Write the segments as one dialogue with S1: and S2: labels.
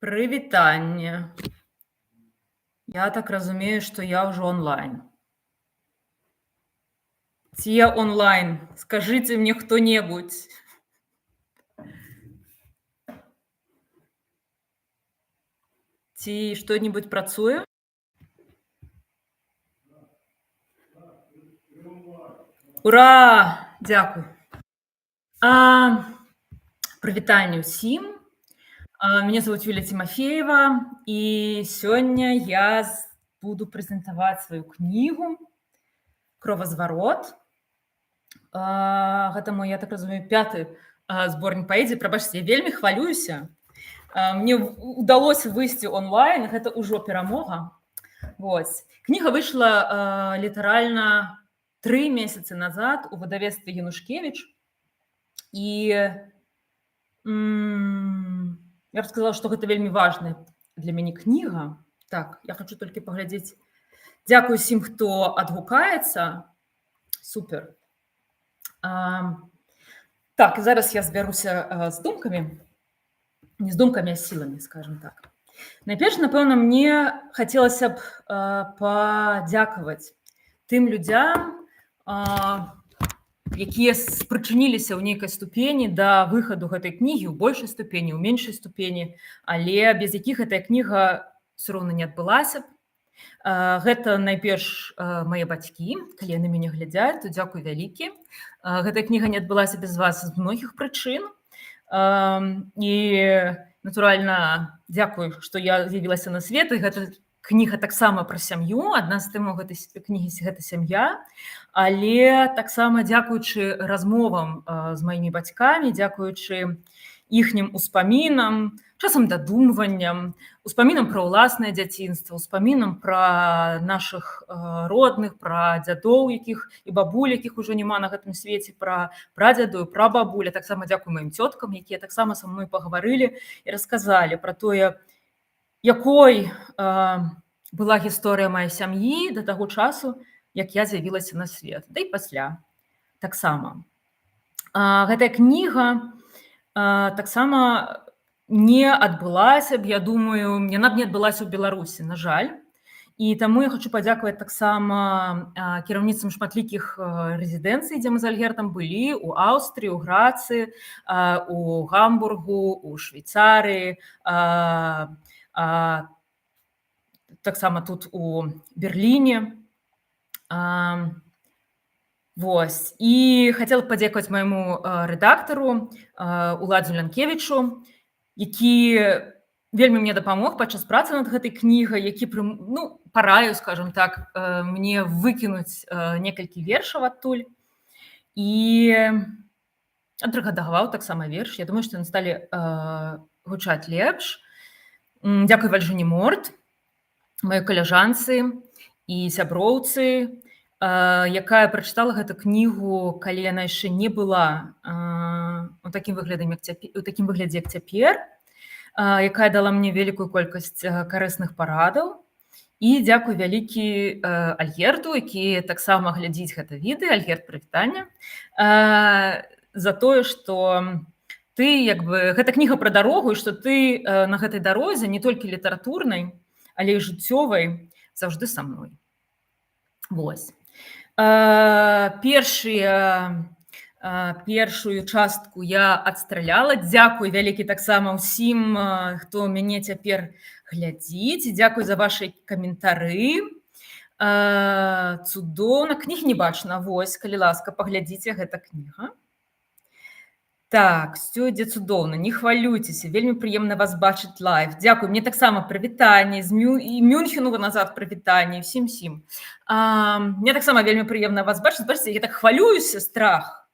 S1: Прывітанне. Я так разумею, што я ўжо онлайн. Ці я онлайн? Скажыце мне хто-небудзь. Ці што-небудзь працуе? Ура! Дзякуй. Прывітанне ўсім. Меня зовут Юлія Тимофеева, і сёння я буду прэзентаваць сваю кнігу «Кровазварот». Гэта мой, я так разумею, 5-й зборнік паэзіі. Прабачце, я вельмі хвалююся. Мне ўдалося выйсці онлайн, гэта ўжо перамога. Вось. Кніга выйшла літаральна 3 месяцы назад у выдавецтве Янушкевіч. І я б сказала, што гэта вельмі важная для мяне кніга. Так, я хочу толькі паглядзець. Дзякуй усім, хто адгукаецца. Супер. Так, зараз я збяруся з думкамі. Не з думкамі, а з сіламі, скажем так. Найперш, напэўна, мне хацелася б падзякаваць тым людзям, якія прычыніліся ў нейкай ступені да выхаду гэтай кнігі, ў большай ступені, ў меншай ступені, але без якіх гэтая кніга ўсё роўна не адбылася б. Гэта найперш мае бацькі, калі яны мяне глядзяць, то дзякуй вялікі. Гэтая кніга не адбылася без вас з многіх прычын. І, натуральна, дзякуй, што я з'явілася на свет, і гэта кніга таксама пра сям'ю. Адна з тэмаў гэтай кнігі – гэта сям'я. Але таксама дзякуючы размовам з маімі бацькамі, дзякуючы іхнім успамінам, часам дадумванням, успамінам пра ўласнае дзяцінства, успамінам пра нашых родных, пра дзядоў, якіх і бабуль, якіх ужо няма на гэтым свеце, пра прадзяду, пра бабуля. Таксама дзякуй маім цёткам, якія таксама са мной пагаварылі і расказалі пра тое, якой была гісторыя маёй сям'і да таго часу, як я з'явілася на свет. Да і пасля таксама. Гэтая кніга таксама не адбылася б, я думаю, яна б не адбылася ў Беларусі, на жаль. І таму я хочу падзякаваць таксама кіраўніцам шматлікіх рэзідэнцый, дзе мы з Альгертам былі, у Аўстрыі, у Грацы, у Гамбургу, у Швейцарыі, таксама тут у Берліне. Вось. І хацела б падзякаваць майму рэдактару Уладзю Лянкевічу, які вельмі мне дапамог падчас працы над гэтай кнігай, які параіў, скажем так, мне выкінуць некалькі вершаў адтуль. І адрэдагаваў таксама верш. Я думаю, што яны сталі гучаць лепш. Дзякуй Вальжыне Морт, маёй каляжанцы і сяброўцы, якая прачытала гэту кнігу, калі яна яшчэ не была у такім выглядзе, як цяпер, якая дала мне вялікую колькасць карысных парадаў. І дзякуй вялікі Альгерту, які таксама глядзіць гэта відэа. Альгерт, прывітанне. За тое, што ты, гэта кніга пра дарогу, і што ты на гэтай дарозе, не толькі літаратурнай, але і жыццёвай, заўжды са мной. Вось. Першую частку я адстраляла. Дзякуй вялікі таксама ўсім, хто мяне цяпер глядзіць. Дзякуй за вашы каментары. Цудоўна. Кніг не бачна. Вось, калі ласка, паглядзіце, гэта кніга. Так, все ідзе цудоўна. Не хвалюйцеся. Вельмі прыемна вас бачыць лайв. Дзякуй. Мне таксама прывітанне. З Мюнхену назад прывітанне. Всім-всім. Мне таксама вельмі прыемна вас бачыць. Бачыце, я так хвалююся, страх.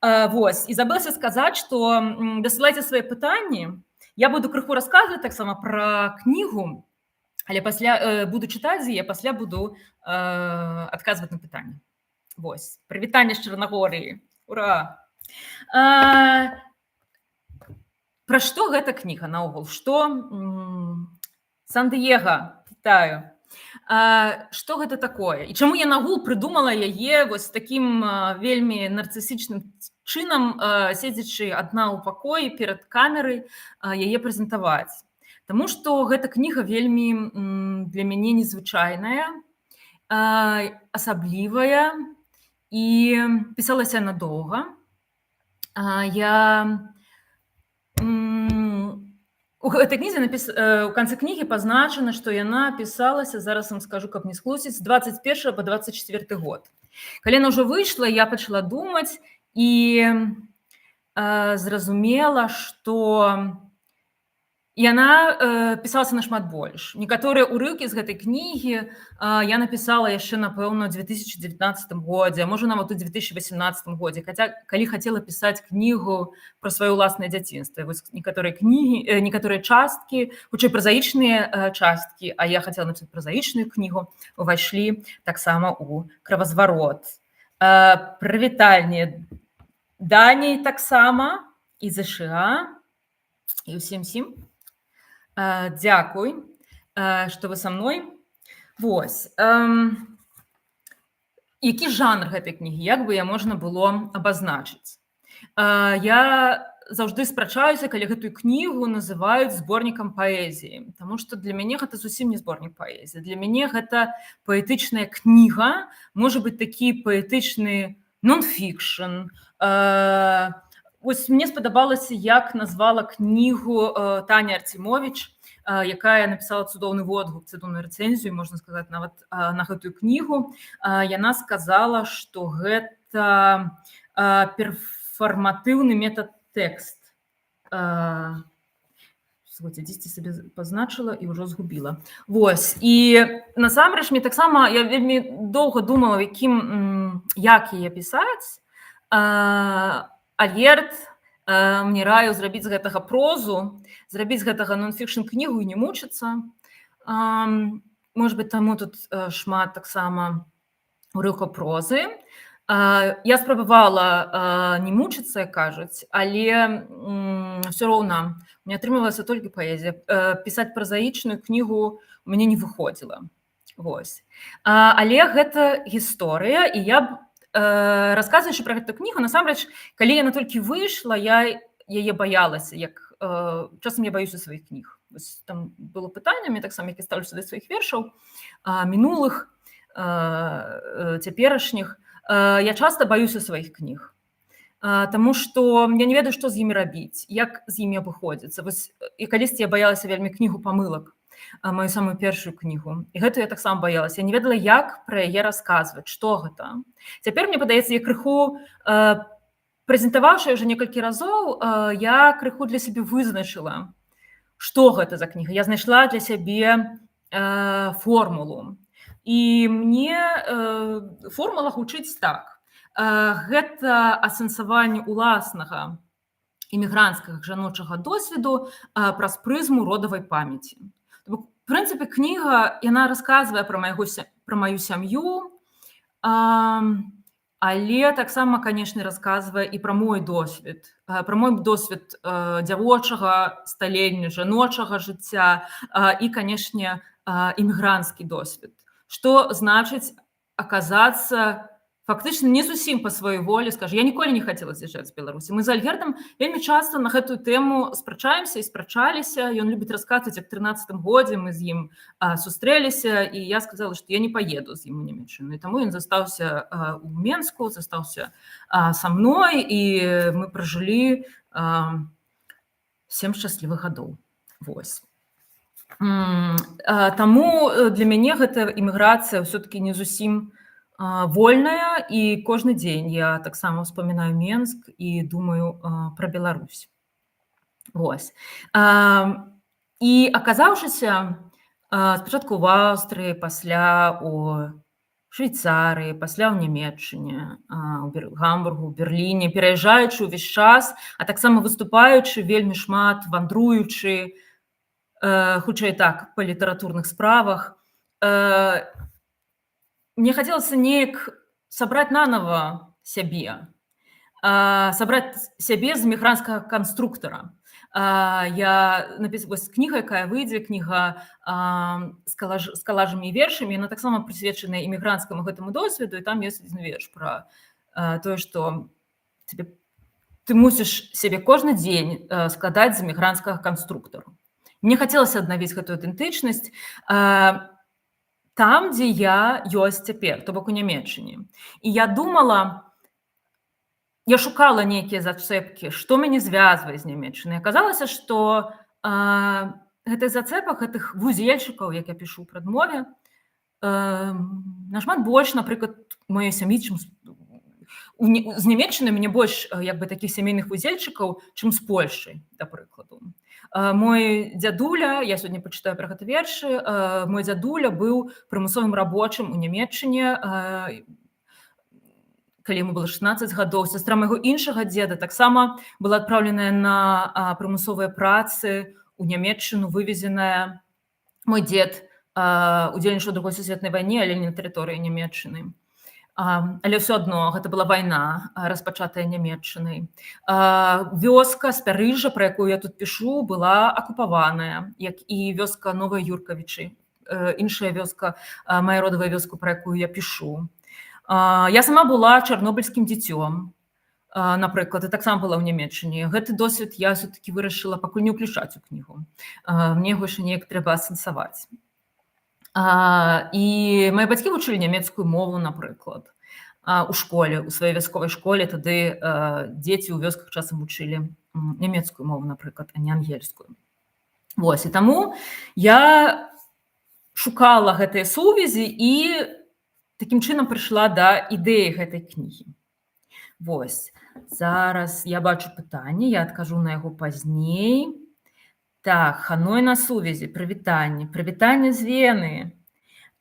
S1: Вось. І забылася сказаць, што дасылайце свае пытанні. Я буду крыху расказваць таксама пра кнігу, але пасля буду чытаць яе, пасля буду адказваць на пытанні. Вось. Прывітанне з Чарнагорыі. Ура! Пра што гэта кніга наогул? Што? Сан-Дыега, вітаю. Што гэта такое? І чаму я нагул прыдумала яе вось такім вельмі нарцысічным чынам, седзячы адна ў пакоі перад камерай, яе прэзентаваць? Таму што гэта кніга вельмі для мяне незвычайная, асаблівая і пісалася надоўга. Я у гэтай кнізе у канцы кнігі пазначана, што яна пісалася, зараз вам скажу, каб не схлусіць, з 21 па 24 год. Калі яна ўжо выйшла, я пачала думаць і зразумела, што яна пісалася нашмат больш. Некаторыя ўрыўкі з гэтай кнігі я напісала яшчэ, напэўна, ў 2019 годзе, а можа, нават у 2018 годзе, хаця калі хацела пісаць кнігу пра сваё ўласнае дзяцінства. Вось некаторыя часткі, хутчэй празаічныя часткі, а я хацела напісаць празаічную кнігу, увайшлі таксама ў кравазварот. Прывітанне Даніі таксама і ЗША, і ўсім-сім. Дзякуй, што вы са мной. Вось. Які жанр гэтай кнігі? Як бы я можна было абазначыць? Я заўжды спрачаюся, калі гэтую кнігу называюць зборнікам паэзіі, таму што для мяне гэта зусім не зборнік паэзіі. Для мяне гэта паэтычная кніга, можа быць такі паэтычны нон-фікшн. Вось мне спадабалася, як назвала кнігу Таня Арцімовіч, якая напісала цудоўны водгук, цудоўную рэцэнзію, можна сказаць, нават на гэтую кнігу. Яна сказала, што гэта перфарматыўны метад-тэкст. Дзесьці сабе пазначыла і ўжо згубіла. Вось. І насамрэч мне таксама, я вельмі доўга думала, як яе пісаць. Альерт мне раіў зрабіць з гэтага прозу, зрабіць з гэтага нон-фікшн кнігу і не мучыцца. Можа быць, таму тут шмат таксама урыўкаў прозы. Я спрабавала не мучыцца, як кажуць, але ўсё роўна мне атрымалася толькі паэзія. Пісаць празаічную кнігу у мяне не выходзіла. Вось. Але гэта гісторыя, і я расказваючы пра гэту кнігу, насамрэч, калі яна толькі выйшла, я яе баялася, як часам я баюся сваіх кніг. Вось там было пытанне, мне таксама, як я стаўлюся да сваіх вершаў, мінулых, цяперашніх. Я часта баюся сваіх кніг, таму што я не ведаю, што з імі рабіць, як з імі абыходзіцца. Вось і калісьці я баялася вельмі кнігу памылак, маю самую першую кнігу. І гэту я таксама баялася. Я не ведала, як пра яе расказваць, што гэта. Цяпер, мне падаецца, я крыху, прэзентаваўшы ўжо некалькі разоў, я крыху для сябе вызначыла, што гэта за кніга. Я знайшла для сябе формулу. І мне формула гучыць так. Гэта асэнсаванне ўласнага імігранцкага жаночага досведу праз прызму родавай памяці. В прынцыпе, кніга, яна расказвае пра маю сям'ю, але таксама, канешне, расказвае і пра мой досвед. Пра мой досвед дзявочага сталення, жаночага жыцця і, канешне, імігранцкі досвед. Што значыць аказацца фактычна не зусім па сваёй волі, скажу, я ніколі не хацела з'язджаць з Беларусі. Мы з Альгертам вельмі часта на гэтую тэму спрачаемся і спрачаліся. Ён любіць расказваць, як 13 годзе мы з ім сустрэліся, і я сказала, што я не паеду з ім у Нямецчыну. І таму ён застаўся ў Менску, застаўся са мной, і мы пражылі 7 шчаслівых гадоў. Вось. Таму для мяне гэта іміграцыя ўсё-такі не зусім вольная, і кожны дзень я таксама ўспамінаю Менск і думаю пра Беларусь. Вось. І аказаўшыся спачатку ў Аўстрыі, пасля у Швейцарыі, пасля ў Нямецчыне, у Гамбургу, у Берліне, пераязджаючы ўвесь час, а таксама выступаючы вельмі шмат, вандруючы, хутчэй так, па літаратурных справах, мне хацелася неяк сабраць нанова сябе, сабраць сябе з мігрантскага канструктара. Вось кніга, якая выйдзе, кніга з калажамі і вершамі, яна таксама прысвечаная імігрантскаму гэтаму досведу, і там ёсць адзін верш пра тое, што ты мусіш сябе кожны дзень складаць з мігрантскага канструктару. Мне хацелася аднавіць гэтую ідэнтычнасць там, дзе я ёсць цяпер, то бок у Нямецчыне. І я думала, я шукала нейкія зацэпкі, што мяне звязвае з Нямецчынай. Аказалася, што гэтых зацэпак, гэтых вузельчыкаў, як я пішу ў прадмове, нашмат больш, напрыклад, у маёй сям'і, чым з Нямецчыны мяне больш як бы такіх сямейных вузельчыкаў, чым з Польшай, да прыкладу. Мой дзядуля, я сёння пачытаю пра гэта вершы, мой дзядуля быў прымусовым рабочым у Нямецчыне, калі яму было 16 гадоў. Сястра майго іншага дзеда таксама была адпраўленая на прымусовыя працы у Нямецчыну, вывезеная. Мой дзед удзельнічаў у Другой сусветнай вайне, але не на тэрыторыі Нямецчыны. Але ўсё адно гэта была вайна, распачатая Нямецчынай. Вёска з Пярыжа, пра якую я тут пішу, была акупаваная, як і вёска Новыя Юркавічы, іншая вёска, мая родавая вёска, пра якую я пішу. Я сама была чарнобыльскім дзіцём, напрыклад, і таксама была ў Нямецчыне. Гэты досвед я ўсё-такі вырашыла пакуль не ўключаць у кнігу. Мне яго яшчэ неяк трэба асэнсаваць. І мае бацькі вучылі нямецкую мову, напрыклад, у школе, у сваёй вясковай школе. Тады дзеці ў вёсках часам вучылі нямецкую мову, напрыклад, а не ангельскую. Вось, і таму я шукала гэтыя сувязі і такім чынам прыйшла да ідэі гэтай кнігі. Вось, зараз я бачу пытанне, я адкажу на яго пазней. Так, Ханой на сувязі, прывітанне. Прывітанне з Вены,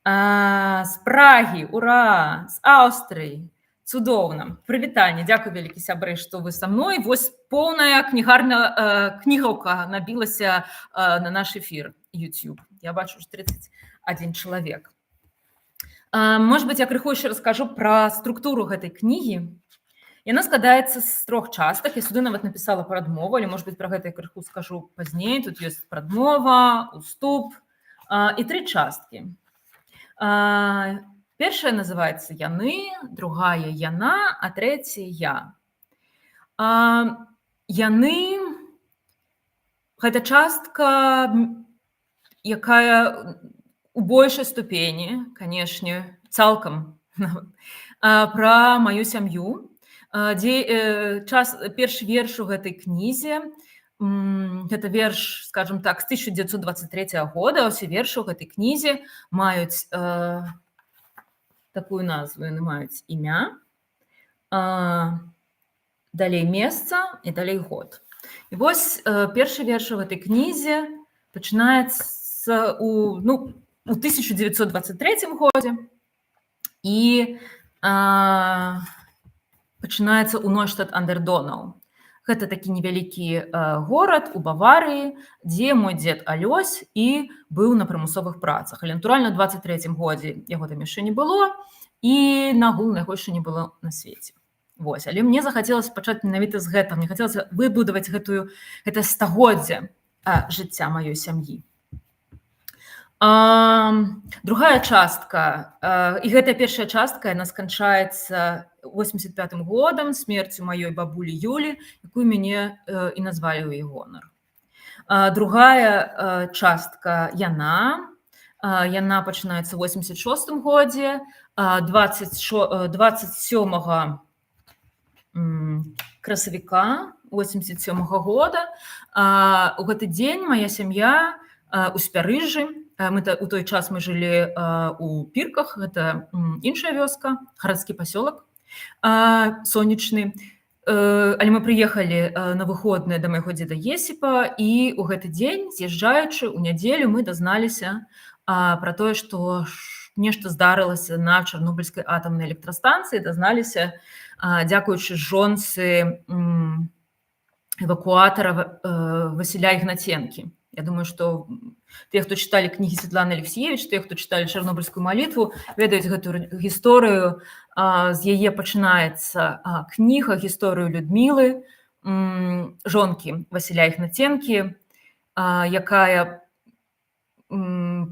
S1: з Прагі, ура, з Аўстрыі. Цудоўна. Прывітанне, дзякуй вялікі сябры, што вы са мной. Вось поўная кнігаўка набілася на наш эфір YouTube. Я бачу, што 31 чалавек. Может быть, я крыху яшчэ раскажу пра структуру гэтай кнігі. Яна складаецца з 3 частак. Я сюды нават напісала прадмову, але, может быть, пра гэта я крыху скажу пазней. Тут ёсць прадмова, уступ і 3 часткі. Першая называецца «Яны», другая «Яна», а трэцяя «Я». Яны – гэта частка, якая у большай ступені, канешне, цалкам пра маю сям'ю. Першы верш у гэтай кнізе, гэта верш, скажем так, з 1923 года. Усе вершы ў гэтай кнізе маюць такую назву, яны маюць імя, далей месца і далей год. І вось першы верш у гэтай кнізе пачынаецца у 1923 годзе і пачынаецца ў Нойштадт-ан-дер-Донау. Гэта такі невялікі горад у Баварыі, дзе мой дзед Алёсь і быў на прымусовых працах. Але, натуральна, у 23 годзе яго там яшчэ не было, і нагулна яго яшчэ не было на свеце. Вось, але мне захацелася пачаць менавіта з гэтага. Мне хацелася выбудаваць гэта стагоддзе жыцця маёй сям'і. Другая частка, і гэтая першая частка, яна сканчаецца 85 годам, смерцю маёй бабулі Юлі, якую мяне і назвалі ў яе гонар. Другая частка «Яна». Яна пачынаецца ў 86 годзе, 27 красавіка 87 года. У гэты дзень моя сям'я у Спярыжы. У той час мы жылі у Пірках, гэта іншая вёска, гарадскі пасёлак сонечны. Але мы прыехалі на выходныя да майго дзеда Есіпа, і ў гэты дзень, з'язджаючы, у нядзелю мы дазналіся пра тое, што нешта здарылася на Чарнобыльскай атамнай электрастанцыі, дазналіся дзякуючы жонцы эвакуатара Васіля Ігнаценкі. Я думаю, што тыя, хто чыталі кнігі Светланы Алексіевіч, тыя, хто чыталі «Чарнобыльскую малітву», ведаюць гэтую гісторыю. З яе пачынаецца кніга, гісторыю Людмілы, жонкі Васіля Ігнаценкі, якая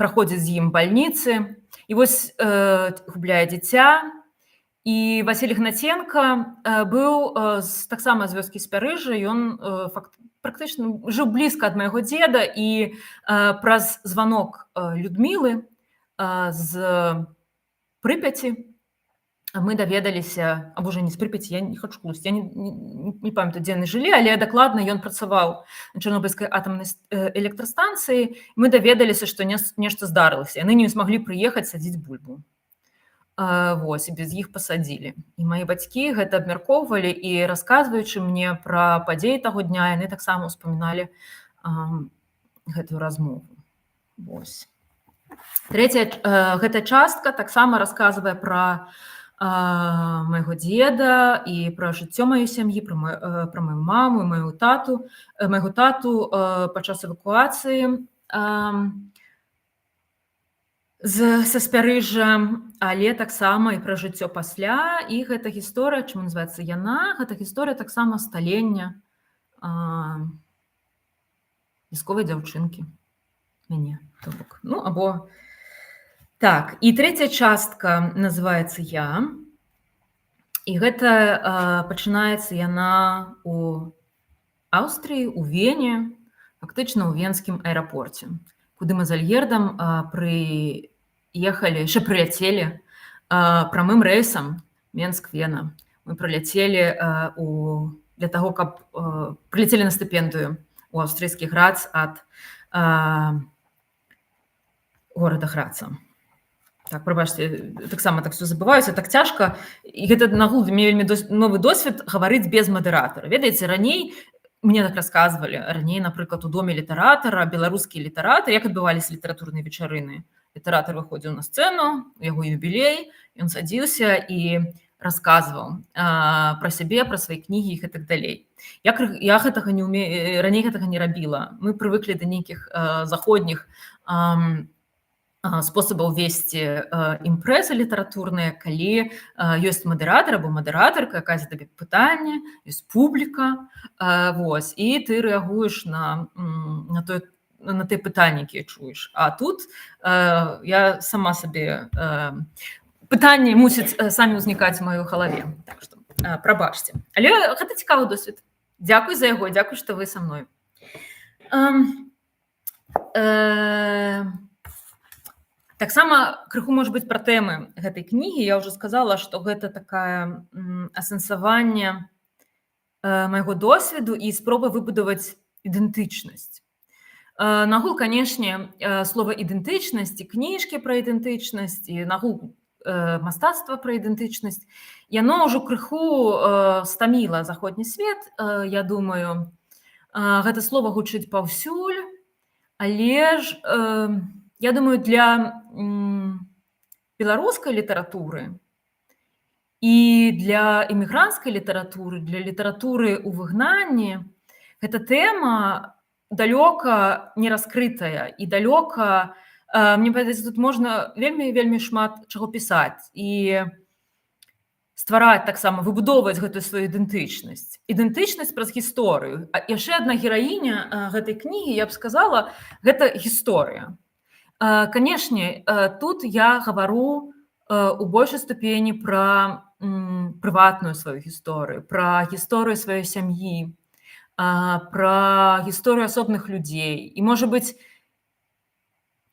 S1: праходзіць з ім бальніцы. І вось губляе дзіця, І Васіль Гнаценка быў таксама з вёскі Спярыжжа, ён практычна жыў блізка ад майго дзеда, і праз званок Людмілы з Прыпяці мы даведаліся, або не з Прыпяці, я не хочу клусці, я не памятаю, дзе яны жылі, але дакладна ён працаваў на Чарнобыльскай атамнай электрастанцыі. Мы даведаліся, што нешта здарылася. Яны не змаглі прыехаць садзіць бульбу. Вось, і без іх пасадзілі. І мае бацькі гэта абмяркоўвалі, і расказваючы мне пра падзеі таго дня, яны таксама ўспаміналі гэтую размову. Вось. Трэцяя гэта частка таксама расказвае пра майго дзеда і пра жыццё маёй сям'і, пра маю маму і майго тату падчас эвакуацыі са Спярыжжа, але таксама і пра жыццё пасля. І гэта гісторыя, чаму называецца яна, гэта гісторыя таксама сталення вясковай дзяўчынкі мяне, то бок. Ну, або так. І трэцяя частка называецца я. І гэта пачынаецца яна у Аўстрыі, у Вене, фактычна ў венскім аэрапорце, куды мы з Альгердам яшчэ прыляцелі прамым рэйсам Менск-Вена. Мы прыляцелі для таго, каб прылецелі на стыпендыю у аўстрыйскі Грац ад горада Граца. Так, прабачце, таксама так все забываюся, так цяжка. І гэта нагул для мяне вельмі новы досвед гаварыць без мадэратара. Ведаеце, раней мне так расказвалі, раней, напрыклад, у доме літаратара, беларускія літаратары, як адбываліся літаратурныя вечарыны. Літаратар выходзіў на сцэну, яго юбілей, ён садзіўся і расказваў пра сябе, пра свае кнігі і гэтак далей. Я гэтага не умею, раней гэтага не рабіла. Мы прывыклі да нейкіх заходніх спосабаў весці імпрэзы літаратурныя, калі ёсць мадэратар або мадэратарка, якая задае пытанне, ёсць публіка, вось, і ты рэагуеш на тыя пытанні, якія чуеш. А тут я сама сабе... Пытанні мусяць самі ўзнікаць у маёй галаве. Так што, прабачце. Але гэта цікавы досвед. Дзякуй за яго, дзякуй, што вы са мной. Таксама крыху, можа быць, пра тэмы гэтай кнігі. Я ўжо сказала, што гэта такая асэнсаванне майго досведу і спроба выбудаваць ідэнтычнасць. Нагул, канешне, слова ідэнтычнасць і кніжкі пра ідэнтычнасць, і нагул мастацтва пра ідэнтычнасць, яно ўжо крыху стаміла заходні свет, я думаю. Гэта слова гучыць паўсюль, але ж, я думаю, для беларускай літаратуры і для эмігранцкай літаратуры, для літаратуры ў выгнанні гэта тэма далёка не раскрытая і далёка, мне падаецца, тут можна вельмі шмат чаго пісаць і ствараць таксама, выбудоўваць гэтую сваю ідэнтычнасць. Ідэнтычнасць праз гісторыю. Яшчэ адна гераіня гэтай кнігі, я б сказала, гэта гісторыя. Канешне, тут я гавару у большай ступені пра прыватную сваю гісторыю, пра гісторыю сваёй сям'і, пра гісторыю асобных людзей. І, можа быць,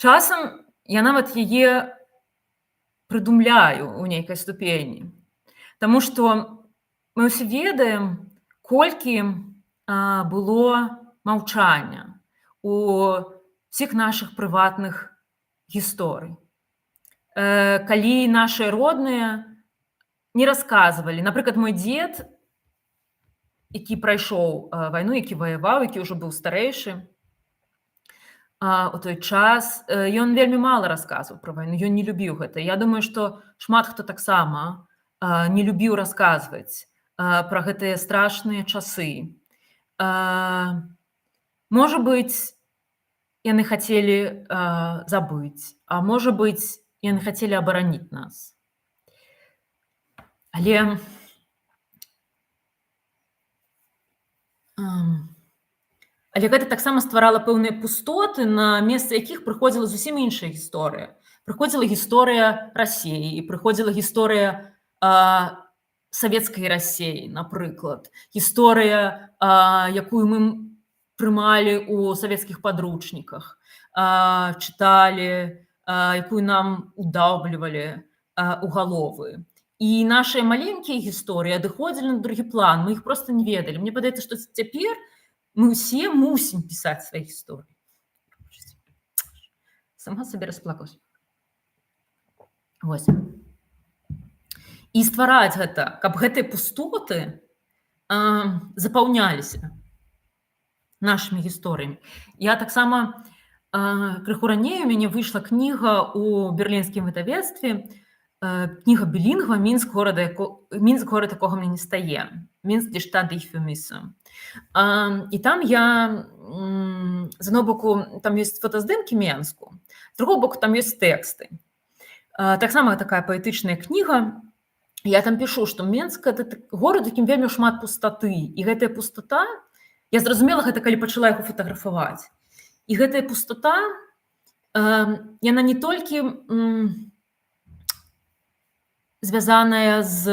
S1: часам я нават яе прыдумляю ў нейкай ступені. Таму што мы ўсе ведаем, колькі было маўчання у ўсіх нашых прыватных гісторый. Калі нашыя родныя не расказвалі. Напрыклад, мой дзед, які прайшоў вайну, які ваяваў, які ўжо быў старэйшы, у той час, ён вельмі мала расказваў пра вайну, ён не любіў гэта. Я думаю, што шмат хто таксама не любіў расказваць пра гэтыя страшныя часы. Можа быць, яны хацелі забыць, а можа быць, яны хацелі абараніць нас. Але гэта таксама стварала пэўныя пустоты, на месца якіх прыходзіла зусім іншая гісторыя. Прыходзіла гісторыя Расіі, і прыходзіла гісторыя савецкай Рассіі, напрыклад, гісторыя, якую мы прымалі ў савецкіх падручніках, чыталі, якую нам удаўблівалі у галовы. І нашыя маленькія гісторыі адыходзілі на другі план, мы іх проста не ведалі. Мне падаецца, што цяпер мы ўсе мусім пісаць свае гісторыі. Сама сабе расплакаўся. Вось. І ствараць гэта, каб гэтыя пустоты запаўняліся нашымі гісторыямі. Я таксама крыху раней у мяне выйшла кніга ў берлінскім выдавецтве, кніга білінгва «Мінск, горад, якога мне не стае». «Мінск, die Stadt, die ich vermisse». І там я, з одного боку, там ёсць фотаздымкі Менску, з другого боку, там ёсць тэксты. Таксама такая паэтычная кніга. Я там пішу, што Менск – гэта горад, якім вельмі шмат пустаты. І гэтая пустата, я зразумела гэта, калі пачала яго фатаграфаваць. І гэтая пустата, яна не толькі звязаная з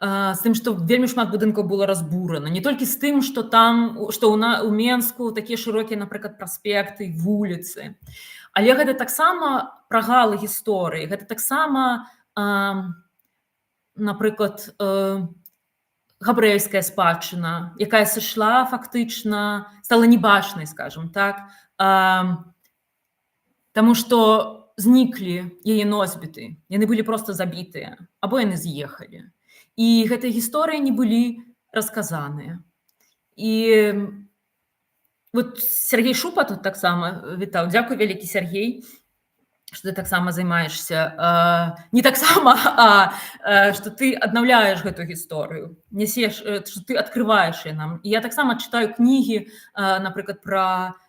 S1: тым, што вельмі шмат будынкаў было разбурана, не толькі з тым, што там, што ў Менску такія шырокія, напрыклад, праспекты, вуліцы. Але гэта таксама прагалы гісторыі, гэта таксама, напрыклад, габрэйская спадчына, якая сышла фактычна, стала небачнай, скажам так, таму што зніклі яе носьбіты, яны былі проста забітыя, або яны з'ехалі. І гэтыя гісторыі не былі расказаныя. І вот Сергей Шупа тут таксама вітаў. Дзякуй вялікі, Сергей, што ты таксама займаешся. Не таксама, што ты аднаўляеш гэту гісторыю, нясеш, што ты адкрываеш яе нам. І я таксама чытаю кнігі, напрыклад, пра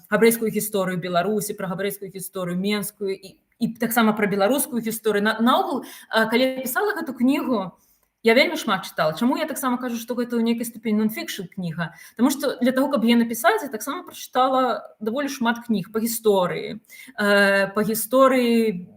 S1: габрэйскую гісторыю Беларусі, пра габрэйскую гісторыю менскую і таксама пра беларускую гісторыю. Наогул, калі я пісала гэту кнігу, я вельмі шмат чытала. Чаму я таксама кажу, што гэта ў нейкай ступені нон-фікшн кніга? Таму што для таго, каб яе напісаць, я таксама прачытала даволі шмат кніг па гісторыі. Па гісторыі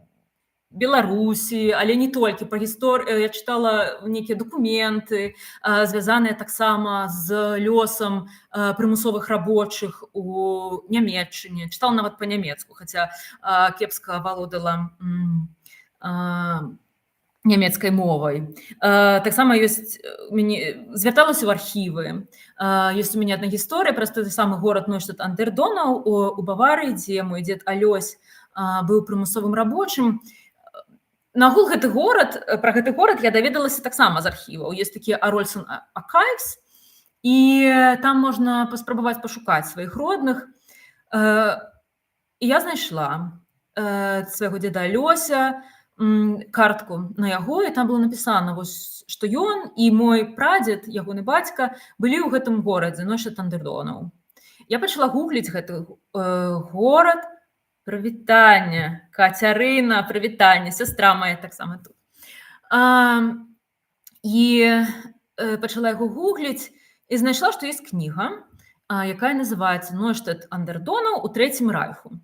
S1: Беларусі, але не толькі па гісторыі. Я чытала нейкія дакументы, звязаныя таксама з лёсам прымусовых рабочых у Нямецчыне. Чытала нават па-нямецку, хаця кепска валодала нямецкай мовай. Таксама ёсць, звярталася ў архівы. Ёсць у мяне адна гісторыя пра той самы горад Нойштадт-ан-дер-Донау у Баварыі, дзе мой дзед Алёсь быў прымусовым рабочым. Нагул гэты горад, пра гэты горад я даведалася таксама з архіваў. Ёсць такі Арольсон Акайвс, і там можна паспрабаваць пашукаць сваіх родных. І я знайшла свайго дзеда Алёся, картку на яго, і там было напісана, што ён і мой прадзед, ягоны бацька, былі ў гэтым горадзе, Нойштадт-ан-дер-Донау. Я пачала гугліць гэты горад. Прывітанне, Кацярына, прывітанне, сястра моя таксама тут. І пачала яго гугліць і знайшла, што ёсць кніга, якая называецца «Нойштадт-ан-дер-Донау у Трэцім Райху».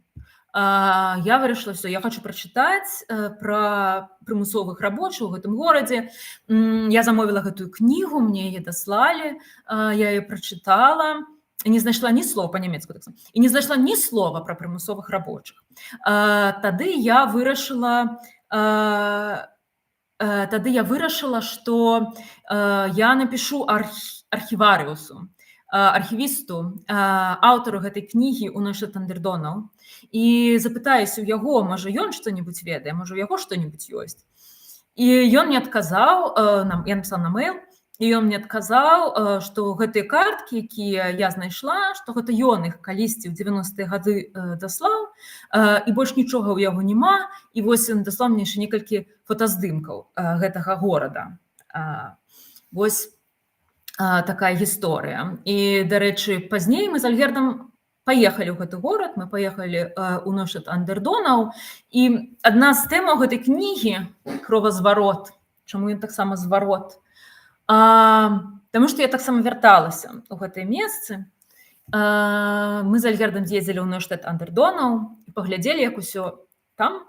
S1: Я вырашыла, што я хочу прачытаць пра прымусовых рабочых у гэтым горадзе. Я замовіла гэтую кнігу, мне яе даслалі, я яе прачытала, і не знайшла ні слова па-нямецку таксама, і не знайшла ні слова пра прымусовых рабочых. Тады я вырашыла, што я напішу архіварыусу, архівісту, аўтару гэтай кнігі ў Нойштадт-ан-дер-Донау, і запытаюся ў яго, можа, ён што-небудзь ведае, можа, у яго што-небудзь ёсць. І ён мне адказаў, я напісала на мэйл, і ён мне адказаў, што гэтыя карткі, якія я знайшла, што гэта ён іх калісьці ў 90-е гады даслаў, і больш нічога ў яго няма, і вось ён даслаў мне яшчэ некалькі фотаздымкаў гэтага горада. Вось такая гісторыя. І, дарэчы, пазней мы з Альгердам паехалі ў гэты горад, мы паехалі ў Нойштадт-ан-дер-Донау, і адна з тэмаў гэтай кнігі «Кровазварот», чаму ён таксама зварот, таму што я таксама вярталася ў гэтыя месцы. Мы з Альгердам з'ездзілі ў Нойштадт-ан-дер-Донау і паглядзелі, як усё там.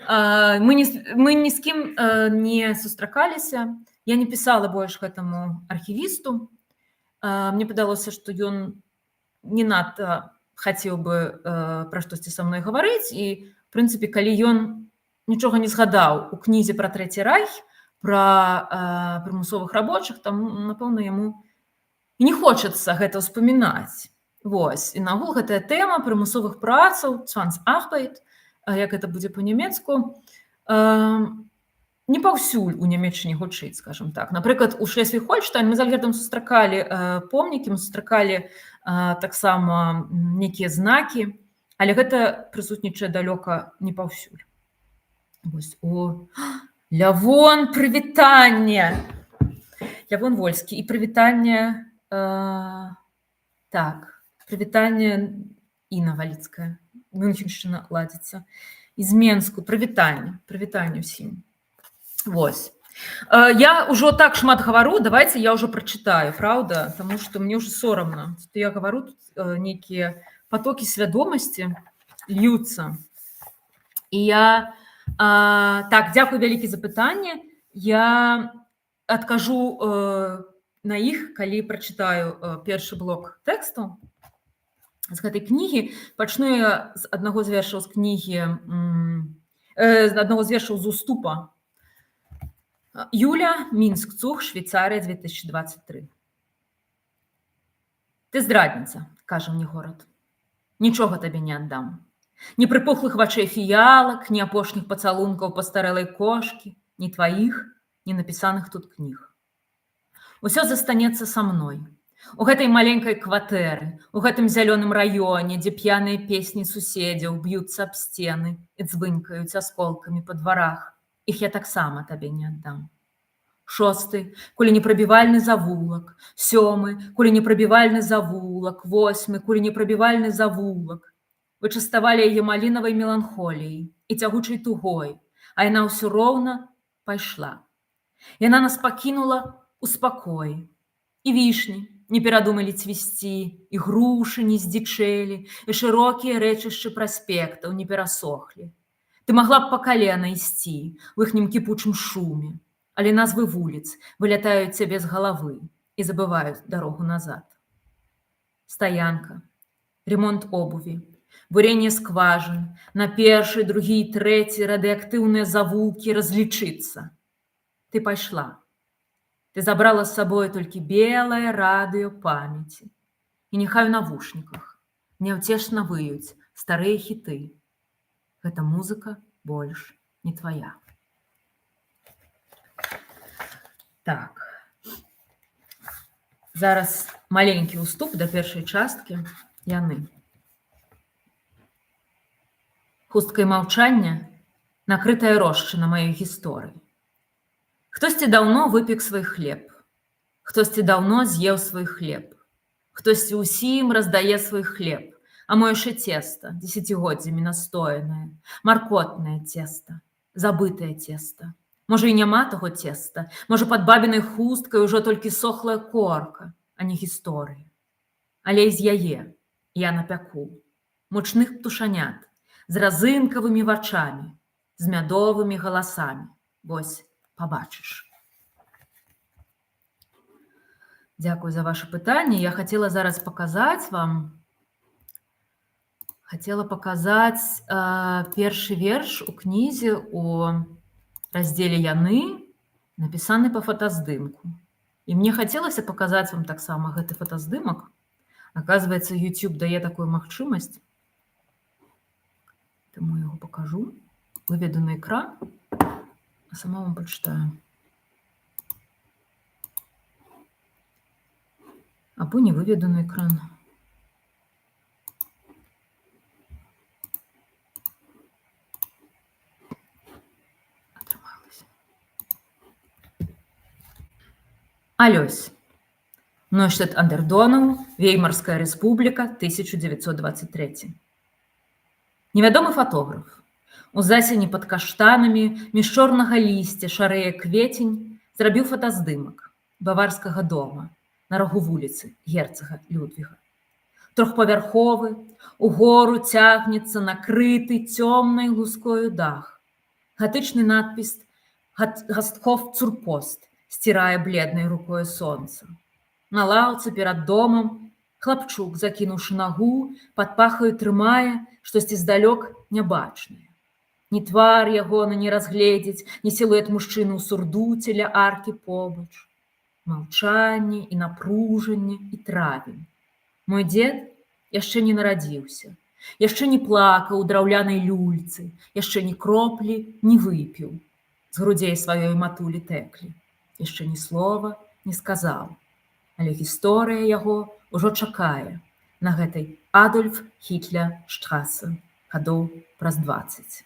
S1: Мы ні з кім не сустракаліся. Я не пісала больш гэтаму архівісту. Мне падалося, што ён не надта хацеў бы пра штосьці са мной гаварыць, і в прынцыпе, калі ён нічога не згадаў у кнізе пра Трэці райх, пра прымусовых рабочых, там, напэўна, яму не хочацца гэта ўспамінаць. Вось. І нагул гэтая тэма прымусовых працаў, Zwangsarbeit, як гэта будзе па-нямецку, не паўсюль у Нямецчыне гучыць, скажем так. Напрыклад, у Шлезвіг-Гольштайн мы з Альгертам сустракалі помнікі, мы сустракалі таксама нейкія знакі, але гэта прысутнічае далёка не паўсюль. Вось. О, Лявон, прывітанне! Лявон Вольскі. І прывітанне... Так, прывітанне Інна Валіцкая. Мюнхеншчына ладзіцца. З Менску. Прывітанне. Прывітанне ўсім. Вось. Я ўжо так шмат гавару, давайте я ўжо прачытаю, правда? Таму што мне ўжо сорамна, што я гавару, тут нейкія потокі свядомасці льюцца. І я... Так, дзякую вялікі за пытанне. Я адкажу на іх, калі прачытаю першы блок тэксту з гэтай кнігі. Пачну я з аднаго з вершаў з кнігі, з аднаго з вершаў з уступа. Юля, Мінск, Цух, Швейцарія, 2023. Ты здрадніца, кажа мне горад. Нічога табе не аддам. Ні прыпухлых вачэй фіялак, ні апошніх пацалункаў пастарэлай кошкі, ні тваіх, ні напісаных тут кніг. Усё застанецца са мной. У гэтай маленькай кватэры, у гэтым зялёным раёне, дзе п'яныя песні суседзяў б'юцца аб сцены і дзвынькаюць асколкамі па дварах. Іх я таксама табе не аддам. 6, куленепрабівальны завулак. 7, куленепрабівальны завулак. 8, куленепрабівальны завулак. Вы частавалі яе малінавай меланхоліяй і цягучай тугой, а яна ўсё роўна пайшла. Яна нас пакінула ў спакоі. І вішні не перадумалі цвісці, і грушы не здзічэлі, і шырокія рэчышчы праспектаў не перасохлі. Ты магла б па калена ісці ў іхнім кіпучым шуме, але назвы вуліц вылятаюць цябе з галавы і забываюць дарогу назад. Стаянка, ремонт обуві, буренне скважын, на першы, другі і трэці радыактыўныя завулкі разлічыцца. Ты пайшла. Ты забрала з сабой толькі белае радыё памяці. І няхай у навушніках няўцешна выюць старыя хіты. Гэта музыка больш не твая. Так. Зараз маленькі ўступ да першай часткі. Яны. Хусткай маўчання накрытая рошчына маёй гісторыі. Хтосьці даўно выпек свой хлеб. Хтосьці даўно з'еў свой хлеб. Хтосьці ўсім раздае свой хлеб. А мо яшчэ цеста, дзесяцігоддзямі настоянае, маркотнае цеста, забытае цеста. Можа, і няма таго цеста, можа, пад бабінай хусткай ужо толькі сохлая корка, а не гісторыя. Але і з яе я напяку мучных птушанят з разынкавымі вачамі, з мядовымі галасамі. Вось, пабачыш. Дзякую за ваше пытанне. Я хацела зараз паказаць вам, першы верш у кнізе у раздзеле «Яны», напісаны па фотаздымку. І мне хацелася паказаць вам таксама гэты фотаздымак. Аказваецца, YouTube дае такую магчымасць. Таму я яго пакажу. Выведу на экран, а сама вам прачытаю. Або не выведу на экран. Алёсь. Нойштадт ан дер Донау, Веймарская рэспубліка, 1923. Невядомы фотограф. У засені пад каштанамі, між чорнага лісця шарэе кветень, зрабіў фотаздымак баварскага дома на рагу вуліцы герцага Людвіга. Трохпавярховы, угору цягнецца накрыты цёмнай лускою дах, Гатычны надпіс «Гастхоф Цурпост» сцірае бледнай рукой сонца. На лаўцы перад домам хлапчук, закінуўшы нагу, пад пахаю трымае штосьці здалёк нябачнае. Ні твар ягоны не разгледзець, ні сілуэт мужчыны ў сурдуце ля аркі побач. Маўчанне і напружанне і травень. Мой дзед яшчэ не нарадзіўся, яшчэ не плакаў у драўлянай люльцы, яшчэ ні кроплі не выпіў. З грудзей сваёй матулі тэклі. Яшчэ ні слова не сказаў. Але гісторыя яго ўжо чакае на гэтай Адольф Хітлер штрасе гадоў праз 20.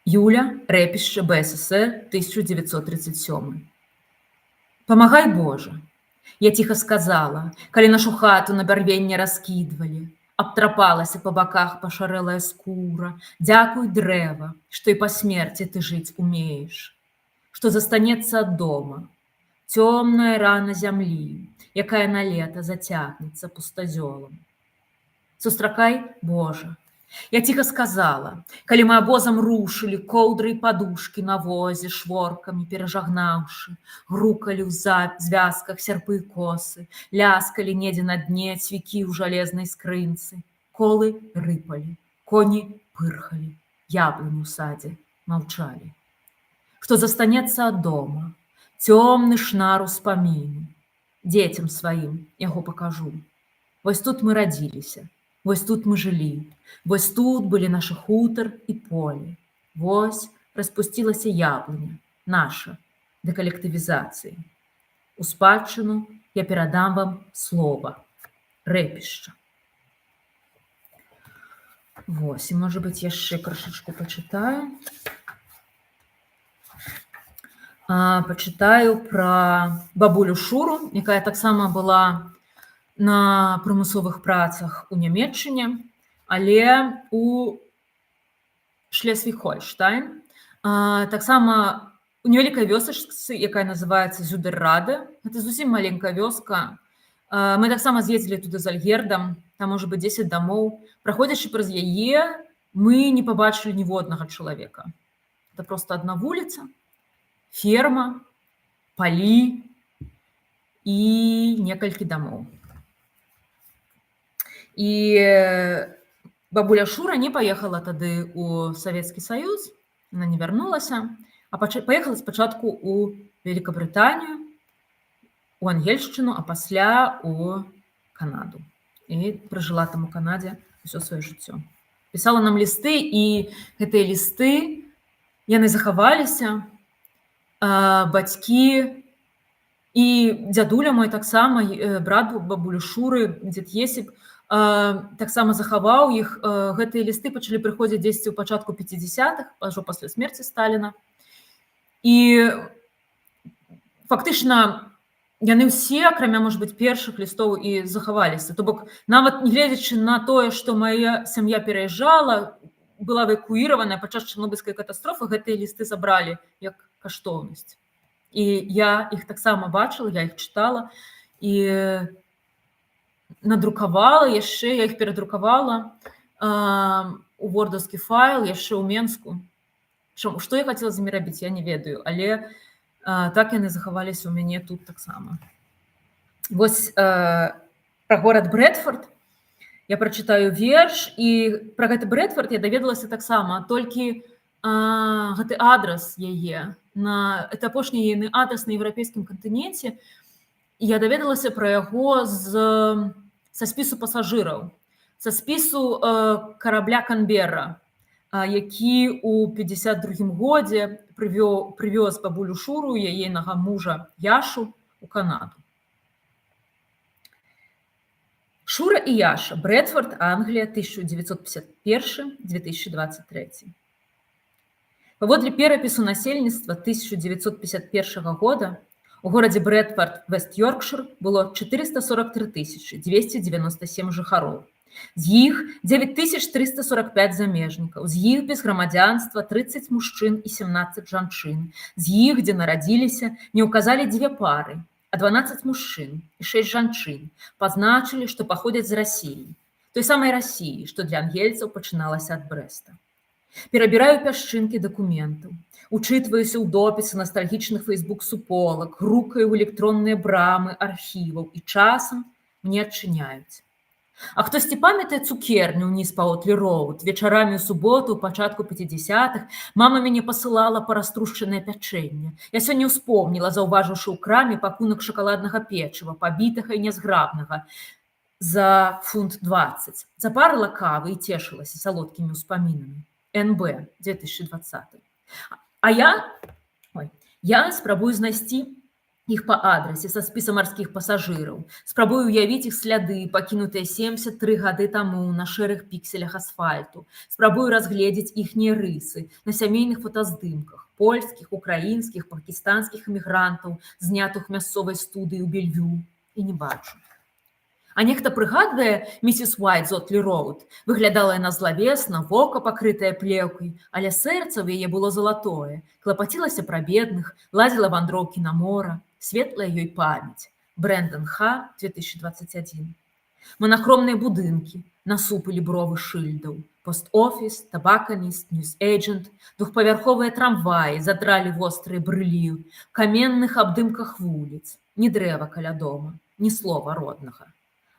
S1: Юля, рэпішча БССР, 1937. «Памагай, Божа!» Я ціха сказала, калі нашу хату на бярвенне раскідвалі. Абтрапалася па баках пашарэлая скура. Дзякуй, дрэва, што і па смерці ты жыць умееш. Што застанецца ад дома. Цёмная рана зямлі, якая на лета зацягнецца пустазёлам. Сустракай, Божа. Я ціха сказала, калі мы абозам рушылі, коўдры і падушкі на возе шворкамі перажагнаўшы, грукалі ў звязках сярпы і косы, ляскалі недзе на дне цвікі ў жалезнай скрынцы, колы рыпалі, коні пырхалі, яблыні ў садзе маўчалі. Што застанецца ад дома, цёмны шнар успаміну, дзецям сваім яго пакажу. Вось тут мы радзіліся. Вось тут мы жылі, вось тут былі нашы хутар і поле. Вось распусцілася яблыня, наша, да калектывізацыі. У спадчыну я перадам вам слова, рэпішча. Вось, і, можа быць, яшчэ крышачку пачытаю. Пачытаю пра бабулю Шуру, якая таксама была на прымусовых працах у Нямецчыне, але у Шлесвіг-Гольштайн. Таксама у невялікай вёсачцы, якая называецца Зюдерраде. Гэта зусім маленькая вёска. Мы таксама з'ездзілі туды з Альгердам, там можа быць 10 дамоў. Праходзячы праз яе, мы не пабачылі ніводнага чалавека. Это проста адна вуліца, ферма, палі і некалькі дамоў. І бабуля Шура не паехала тады ў Савецкі Саюз, она не вярнулася, а паехала спачатку ў Великабрытанію, у Ангельшчыну, а пасля у Канаду. І пражыла там у Канадзе ўсё сваё жыццё. Пісала нам лісты, і гэтыя лісты, яны захаваліся. Бацькі і дзядуля мой таксама, брат бабулі Шуры, дзед Есіп, таксама захаваў іх. Гэтыя лісты пачалі прыходзіць дзесьці ў пачатку 50-х, ажо пасля смерці Сталіна. І фактычна яны ўсе, акрамя, можа быць, першых лістоў і захаваліся. То бок, нават нягледзячы на тое, што мая сям'я пераязджала, была эвакуіраваная падчас Чарнобыльскай катастрофы, гэтыя лісты забралі як каштоўнасць. І я іх таксама бачыла, я іх чытала і надрукавала яшчэ, я іх перадрукавала у вордаўскі файл яшчэ ў Менску. Што я хацела з імі рабіць, я не ведаю, але так яны захаваліся ў мяне тут таксама. Вось пра горад Брэдфорд я прачытаю верш, і пра гэты Брэдфорд я даведалася таксама, толькі гэты адрас яе, это апошні яе адрас на еўрапейскім кантыненце, і я даведалася пра яго са спісу пасажыраў, са спісу карабля Канберра, які ў 52-м годзе прывёз бабулю Шуру, яейнага мужа Яшу, у Канаду. Шура і Яша, Брэдфорд, Англія, 1951-2023. Паводле перапісу насельніцтва 1951 года у горадзе Брэдфорд, Вест-Йоркшир, было 443 297 жыхароў. З іх 9345 замежнікаў, з іх без грамадзянства 30 мужчын і 17 жанчын. З іх, дзе нарадзіліся, не ўказалі 2 пары, а 12 мужчын і 6 жанчын. Пазначылі, што паходзяць з Расіі. той самай Расіі, што для ангельцаў пачыналася ад Брэста. Перабіраю пясчынкі дакументаў, учытваюся ў допісы настальгічных фейсбук-суполак, грукаю ў электронныя брамы архіваў і часам мне адчыняюць. А хтосьці памятае цукерню ўніз па Отлі-роуд? Вечарамі ў суботу, ў пачатку 50-х, мама мяне пасылала па раструшчанае пячэнне. Я сёння ўспомніла, заўважыўшы ў краме пакунак шакаладнага печыва, пабітага і нязграбнага, за фунт 20. Запарыла кавы і цешылася салодкімі ўспамінамі. НБ, 2020. А я спрабую знайсці іх па адрасе са спіса марскіх пасажыраў. Спрабую ўявіць іх сляды, пакінутыя 73 гады таму на шэрых пікселях асфальту. Спрабую разгледзець іхнія рысы на сямейных фотаздымках польскіх, украінскіх, пакістанскіх эмігрантаў, знятых мясцовай студыі ў Бельвю, і не бачу. А нехта прыгадвае місіс Уайт з Отлі-роуд. Выглядала яна злавесна, вока пакрытае плеўкай, але сэрца ў яе было залатое. Клапацілася пра бедных, ладзіла вандроўкі на мора. Светлая ёй памяць. Брэндон Х, 2021. Монахромныя будынкі, насупылі бровы шыльдаў. Пост-офіс, табаканіст, ньюс-эйджэнт, двухпавярховыя трамваі задралі вострыя брылі, каменных абдымках вуліц. Ні дрэва каля дома, ні слова роднага.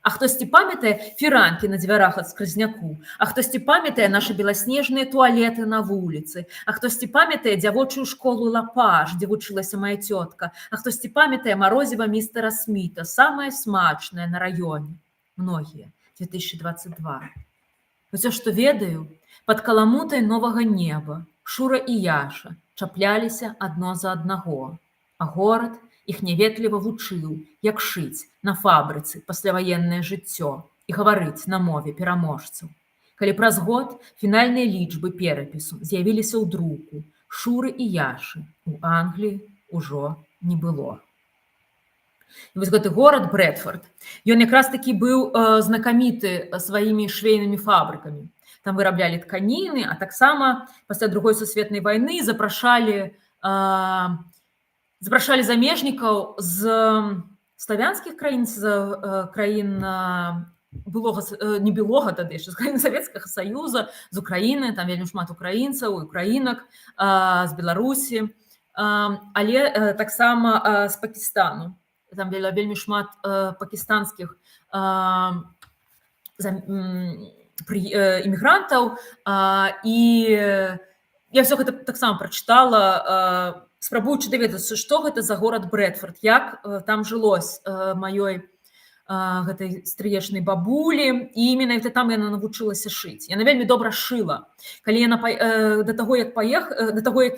S1: А хтосьці памятае фіранкі на дзвярах ад скрызняку? А хтосьці памятае нашы беласнежныя туалеты на вуліцы? А хтосьці памятае дзявочую школу Лапаш, дзе вучылася моя цётка? А хтосьці памятае марозіва містера Сміта, самае смачнае на раёне? Многія. 2022. Усё, што ведаю, пад каламутай новага неба Шура і Яша чапляліся адно за аднаго, а горад іх няветліва вучыў, як шыць на фабрыцы пасляваеннае жыццё і гаварыць на мове пераможцаў. Калі праз год фінальныя лічбы перапісу з'явіліся ў друку, Шуры і Яшы у Англіі ўжо не было. І вось гэты горад Брэдфорд, ён якраз такі быў знакаміты сваімі швейнымі фабрыкамі. Там выраблялі тканіны, а таксама пасля Другой сусветнай вайны запрашалі замежнікаў з славянскіх краін, з краін не былога тады, з краін Савецкага Саюза, з Украіны, там вельмі шмат украінцаў і украінак, з Беларусі, але таксама з Пакістану. Там вельмі шмат пакістанскіх імігрантаў, і я ўсё гэта таксама прачытала, спрабуючы даведацца, што гэта за горад Брэдфорд, як там жылось маёй гэтай стрыечнай бабулі, і менавіта там яна навучылася шыць. Яна вельмі добра шыла. Калі яна да таго, як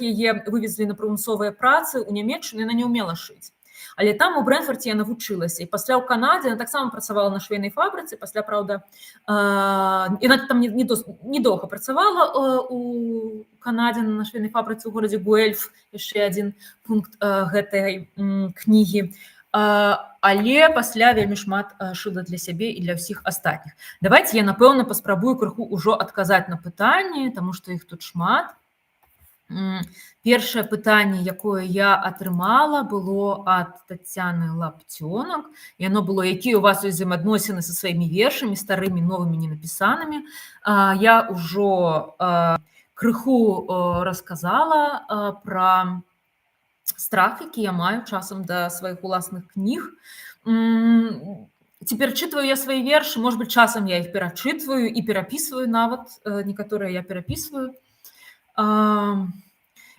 S1: яе вывезлі на прымусовыя працы ў Нямецчыну, яна не ўмела шыць. Але там у Брэдфордзе яна вучылася. І пасля ў Канадзе яна таксама працавала на швейнай фабрыцы, пасля, праўда, яна там недоўга працавала у Канадзе на швейнай фабрыцы ў горадзе Гуэльф, яшчэ адзін пункт гэтай кнігі. Але пасля вельмі шмат шыла для сябе і для ўсіх астатніх. Давайце я, напэўна, паспрабую крыху ўжо адказаць на пытанні, таму што іх тут шмат. Першае пытанне, якое я атрымала, было ад Тацяны Лапцёнак. Яно было, якія у вас узаемаадносіны са сваімі вершамі, старымі, новымі, ненапісанымі. Я ўжо крыху расказала пра страх, які я маю часам да сваіх уласных кніг. Ці перачытваю я свае вершы, может быть, часам я іх перачытваю і перапісваю нават, некаторыя я перапісваю.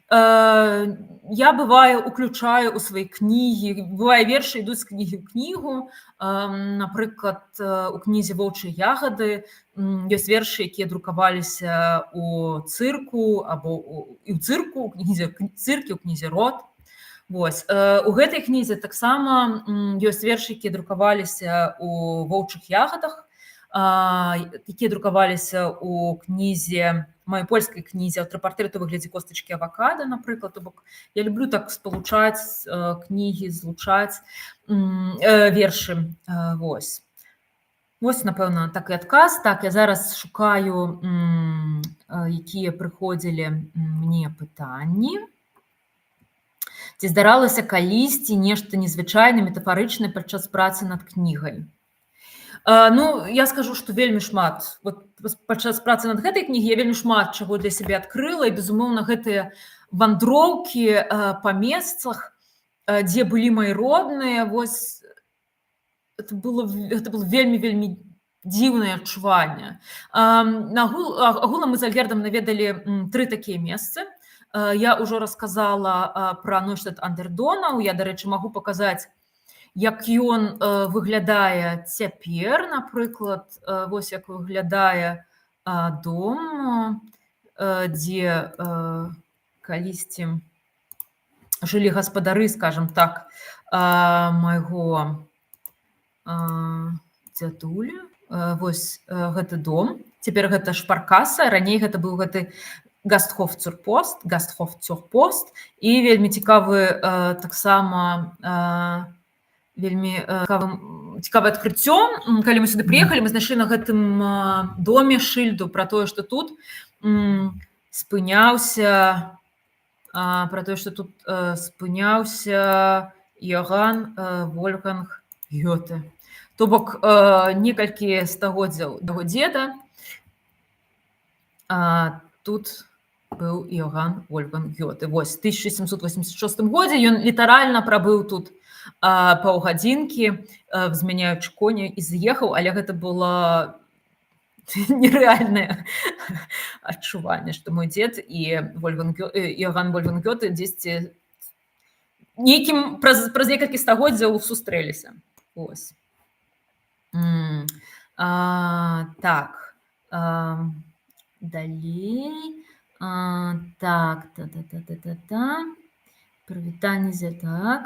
S1: Я, бывае, уключаю ў свае кнігі, бывае, вершы ідуць з кнігі ў кнігу. Напрыклад, у кнізе «Воўчыя ягады» ёсць вершы, якія друкаваліся у цырку, або і ў цырку, у кнізе «Цыркі», у кнізе «Рот». Вось. У гэтай кнізе таксама ёсць вершы, якія друкаваліся у «Воўчых ягадах», якія друкаваліся у кнізе, маёй польскай кнізе «Аўтапартрэт у выглядзе костачкі авакада», напрыклад. Я люблю так спалучаць кнігі, злучаць вершы. Вось. Вось, напэўна, так і адказ. Так, я зараз шукаю, якія прыходзілі мне пытанні. Ці здаралася калісьці нешта незвычайнае, метафарычнае падчас працы над кнігай? Ну, я скажу, што вельмі шмат. Вот падчас працы над гэтай кнігі я вельмі шмат чаго для сябе адкрыла, і, безумоўна, гэтыя вандроўкі па месцах, дзе былі мои родныя, вось это было вельмі дзіўнае адчуванне. Агулам мы з Альгердам наведалі 3 такія месцы. Я ўжо расказала пра Нойштадт Андердонаў. Я, дарэчы, магу паказаць, як ён выглядае цяпер, напрыклад, вось як выглядае дом, дзе калісьці жылі гаспадары, скажам так, майго дзядулі. Вось гэты дом. Цяпер гэта шпаркаса, раней гэта быў гэты Гастхофцюрпост, і вельмі цікавы таксама вельмі цікавае адкрыццё. Калі мы сюды прыехалі, мы знайшлі на гэтым доме шыльду пра тое, што тут спыняўся Йоган Вольфганг Гёте. То бок некалькі стагоддзяў да яго дзеда тут быў Йоган Вольфганг Гёте. Вось, 1786 годзе ён літаральна прабыў тут паўгадзінкі, змяняючы коні, і з'ехаў, але гэта было нерэальнае адчуванне, што мой дзед і Йоган Вольфганг Гёте дзесьці нейкім праз некалькі стагоддзяў сустрэліся. Вось. Так. Далей. Так. Прывітанне, так.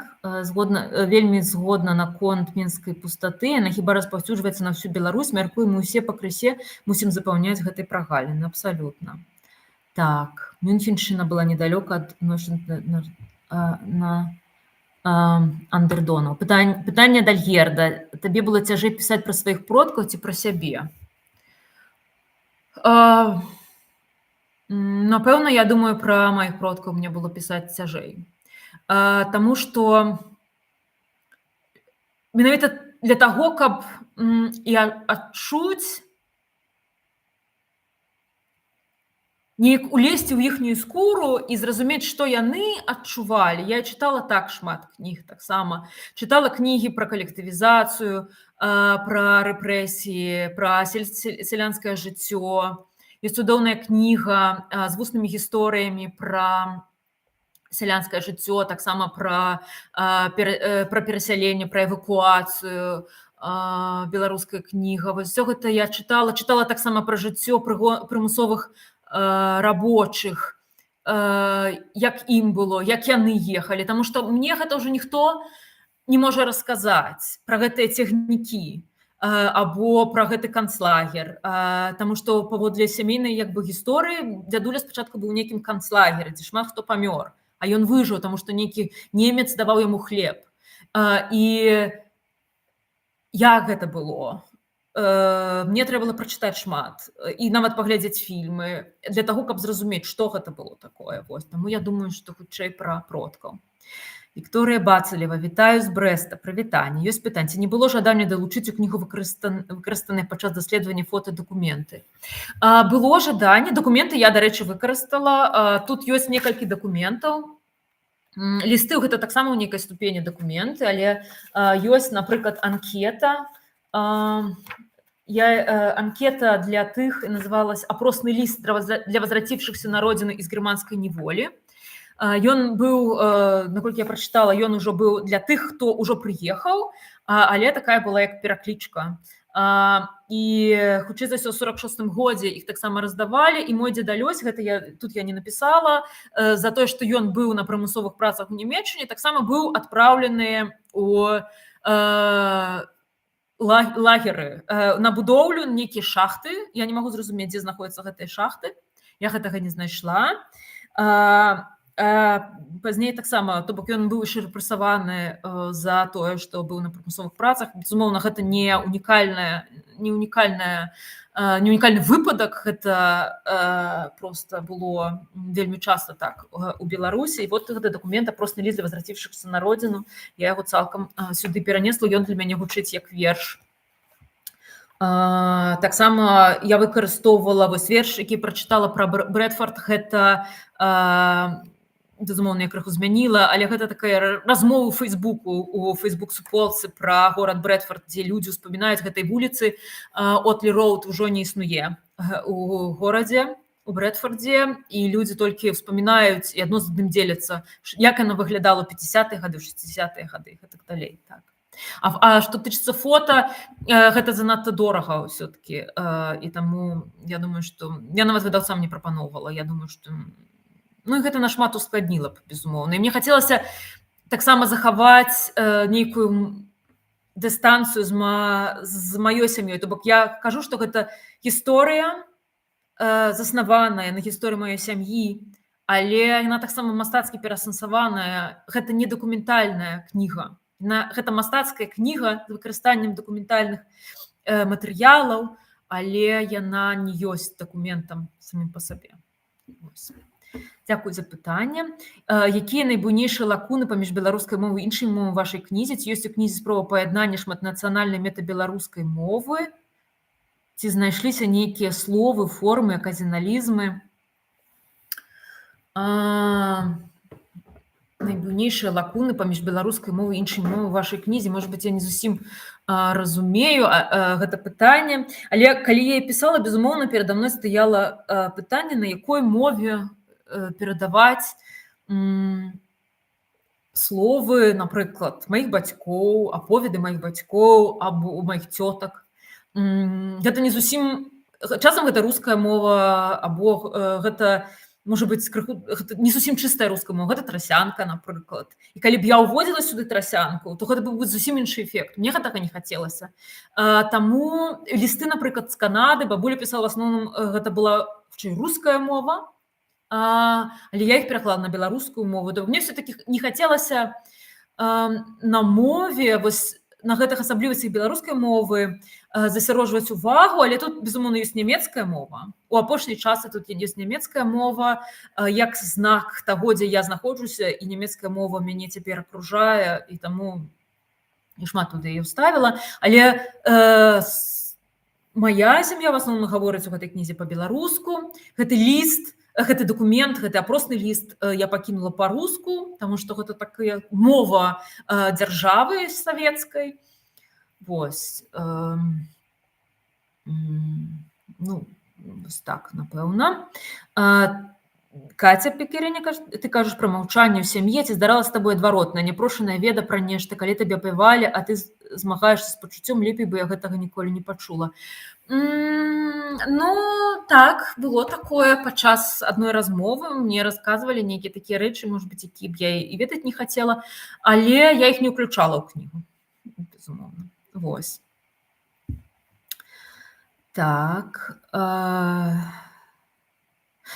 S1: Вельмі згодна наконт мінскай пустаты. Яна хіба распаўсюджваецца на всю Беларусь. Мяркую, мы ўсе пакрысе мусім запаўняць гэтай прагаліны. Абсалютна. Так. Мюнхеншчына была недалёка ад Андердонаў. Пытанне ад Альгерда. Табе было цяжэй пісаць пра сваіх продкаў ці пра сябе? Напэўна, я думаю, пра маіх продкаў мне было пісаць цяжэй. Таму што менавіта для таго, каб адчуць, неяк улезці ў іхнюю скуру і зразумець, што яны адчувалі. Я чытала так шмат кніг таксама. Чытала кнігі пра калектывізацыю, пра рэпрэсіі, пра сялянскае жыццё. Ёсць цудоўная кніга з вуснымі гісторыямі пра сялянскае жыццё, таксама пра перасяленне, пра эвакуацыю, беларуская кніга. Вось усё гэта я чытала. Чытала таксама пра жыццё прымусовых рабочых, як ім было, як яны ехалі. Таму што мне гэта ўжо ніхто не можа расказаць пра гэтыя цягнікі або пра гэты канцлагер. Таму што паводле сямейнай гісторыі дзядуля спачатку быў у нейкім канцлагеры, дзе шмат хто памёр, а ён выжыў, таму што нейкі немец даваў яму хлеб. І як гэта было? Мне трэба было прачытаць шмат і нават паглядзець фільмы для таго, каб зразумець, што гэта было такое. Вось. Таму я думаю, што хутчэй пра продкаў. Вікторыя Бацалева. Вітаю з Брэста. Прывітанне. Ёсць пытанне. Ці не было жадання далучыць у кнігу выкарыстаныя падчас даследавання фотадакументы? Было жаданне. Дакументы я, дарэчы, выкарыстала. Тут ёсць некалькі дакументаў. Лісты гэта таксама ў нейкай ступені дакументы, але ёсць, напрыклад, анкета. Анкета для тых, называлась «Опросный лист для возвратившихся на родину из германской неволі». Ён быў, наколькі я прачытала, ён ужо быў для тых, хто ўжо прыехаў, але такая была як пераклічка. І хутчэй за ўсё ў 46-м годзе іх таксама раздавалі, і мой дзедалёсь, тут я не напісала, за тое, што ён быў на прымусовых працах у Нямецчыне, таксама быў адпраўлены ў лагеры на будоўлю, нейкія шахты. Я не магу зразумець, дзе знаходзяцца гэтыя шахты. Я гэтага не знайшла. Пазней таксама, то бок ён быў яшчэ рэпрэсаваны за тое, што быў на прымусовых працах. Безумоўна, гэта не унікальны выпадак, гэта проста было вельмі часта так у Беларусі. І вот гэты дакумент «Опросны ліст для возвратившихся на родину». Я яго цалкам сюды перанесла, ён для мяне гучыць як верш. Таксама я выкарыстоўвала вось верш, які прачытала пра Брэдфорд. Гэта, безумоўна, я крыху змяніла, але гэта такая размова ў Фейсбуку, у Фейсбук-суполцы пра горад Брэдфорд, дзе людзі ўспамінаюць гэтай вуліцы. Отлі Роуд ужо не існуе у горадзе, у Брэдфордзе, і людзі толькі ўспамінаюць і адно з адным дзеляцца, як яна выглядала ў 50-х гады, 60-е гады і так далей. Так. Што тычыцца фота, гэта занадта дорага ўсё-такі, і таму я думаю, што я нават выдаўцам не прапаноўвала. Я думаю, што і гэта нашмат ускладніла б, безумоўна. І мне хацелася таксама захаваць нейкую дыстанцыю з маёй сям'ёй. То бок я кажу, што гэта гісторыя, заснаваная на гісторыі маёй сям'і, але яна таксама мастацкі пераасэнсаваная. Гэта не дакументальная кніга. Гэта мастацкая кніга з выкарыстаннем дакументальных матэрыялаў, але яна не ёсць дакументам самім па сабе. Дзякуй за пытанне. Якія найбуйнейшыя лакуны паміж беларускай мовай і іншай мовай у вашай кнізе? Ці ёсць у кнізе спроба паяднання шматнацыянальнай метабеларускай мовы? Ці знайшліся нейкія словы, формы, аказіналізмы? Найбуйнейшыя лакуны паміж беларускай мовай і іншай мовай у вашай кнізе. Можа быць, я не зусім разумею гэта пытанне, але калі я пісала, безумоўна, перада мной стаяла пытанне, на якой мове перадаваць словы, напрыклад, маіх бацькоў, аповеды маіх бацькоў або маіх цётак. Гэта не зусім... Часам гэта руская мова, або гэта... Можа быць, не зусім чыстая руская мова, гэта трасянка, напрыклад. І калі б я ўводзіла сюды трасянку, то гэта быў бы зусім іншы эфект. Мне гэтага не хацелася. Таму лісты, напрыклад, з Канады, бабуля пісала, в асноўным, гэта была руская мова, але я іх пераклала на беларускую мову. Мне все-таки не хацелася на мове, на гэтых асаблівасцях беларускай мовы засяроджваць увагу, але тут, безумоўна, ёсць нямецкая мова. У апошні часы тут ёсць нямецкая мова, як знак таго, дзе я знаходжуся, і нямецкая мова мяне цяпер акружае, і таму я шмат туды яе ўставіла. Але мая сям'я в асноўным гаворыць у гэтай кнізе па-беларуску. Гэты ліст, гэты дакумент, гэты апросны ліст я пакінула па-руску, таму што гэта такая мова дзяржавы савецкай. Вось. Вось так, напэўна. Каця Пекерыня, ты кажаш пра маўчанне ў сям'і, ці здаралася з табой адваротна, няпрошаная веда пра нешта, калі табе апявалі, а ты змагаешся з пачуццём, лепей бы я гэтага ніколі не пачула. Так, было такое падчас адной размовы. Мне расказвалі нейкія такія рэчы, можа быць, якія б я і ведаць не хацела, але я іх не ўключала ў кнігу. Безумоўна. Вось. Так.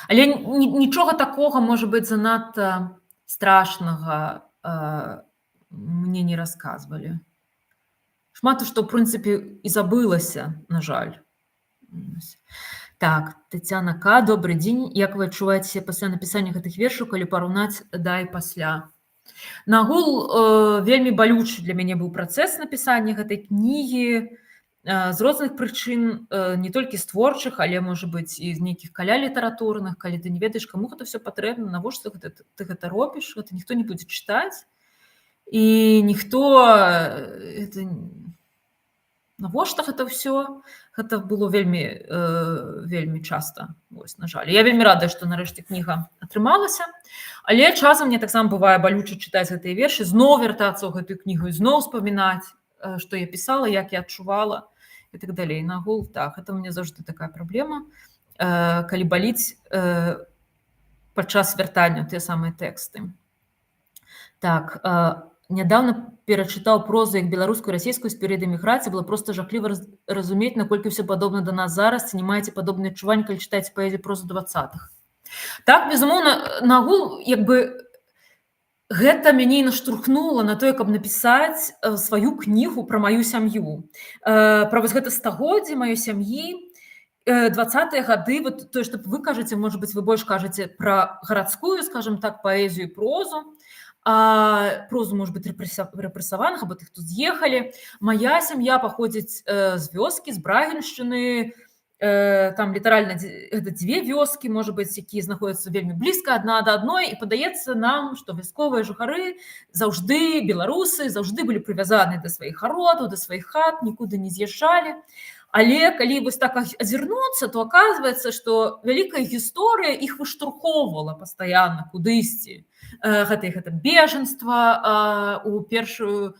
S1: Але нічога такога, можа быць, занадта страшнага мне не расказвалі. Шмат што, ў прынцыпе, і забылася, на жаль. Так, Тацяна К. Добры дзень. Як вы адчуваеце пасля напісання гэтых вершаў, калі параўнаць да і пасля? Нагул вельмі балючы для мяне быў працэс напісання гэтай кнігі з розных прычын, не толькі з творчых, але, можа быць, і з нейкіх каля літаратурных, калі ты не ведаеш, каму гэта ўсё патрэбна, навошта ты гэта робіш, гэта ніхто не будзе чытаць, і ніхто... Навошта гэта ўсё? Гэта было вельмі часта, вось, на жаль. Я вельмі радая, што нарэшце кніга атрымалася, але часам мне таксама бывае балюча чытаць гэтыя вершы, зноў вяртацца ў гэтую кнігу, зноў успамінаць, што я пісала, як я адчувала і так далей. Нагул, так, гэта ў мяне заўжды такая праблема, калі баліць падчас вяртання тыя самыя тэксты. Так, нядаўна перачытаў прозу як беларускую і расійскую з перыяду эміграцыі, было проста жахліва разумець, наколькі ўсё падобна да нас зараз, ці не маеце падобныя адчуванні, калі чытаеце паэзію прозу 20-х. Так, безумоўна, нагул, як бы, гэта мяне і наштурхнула на тое, каб напісаць сваю кнігу пра маю сям'ю. Пра вось гэта стагоддзе маёй сям'і, 20-е гады, вот тое, што вы кажаце, можа быць, вы больш кажаце пра гарадскую, скажам так, паэзію і прозу, прозу, может быть, рэпрэсаваных або тых, хто з'ехалі. Моя сям'я паходзіць з вёскі, з Брагеншчыны, там літаральна гэта дзве вёскі, можа быць, якія знаходзяцца вельмі блізка адна да адной, і падаецца нам, што вясковыя жыхары заўжды беларусы, заўжды былі прывязаны да сваіх гародаў, да сваіх хат, нікуды не з'язджалі. Але калі вось так азірнуцца, то аказваецца, што вялікая гісторыя іх выштурхоўвала пастаянна кудысьці. Гэта бежанства у першую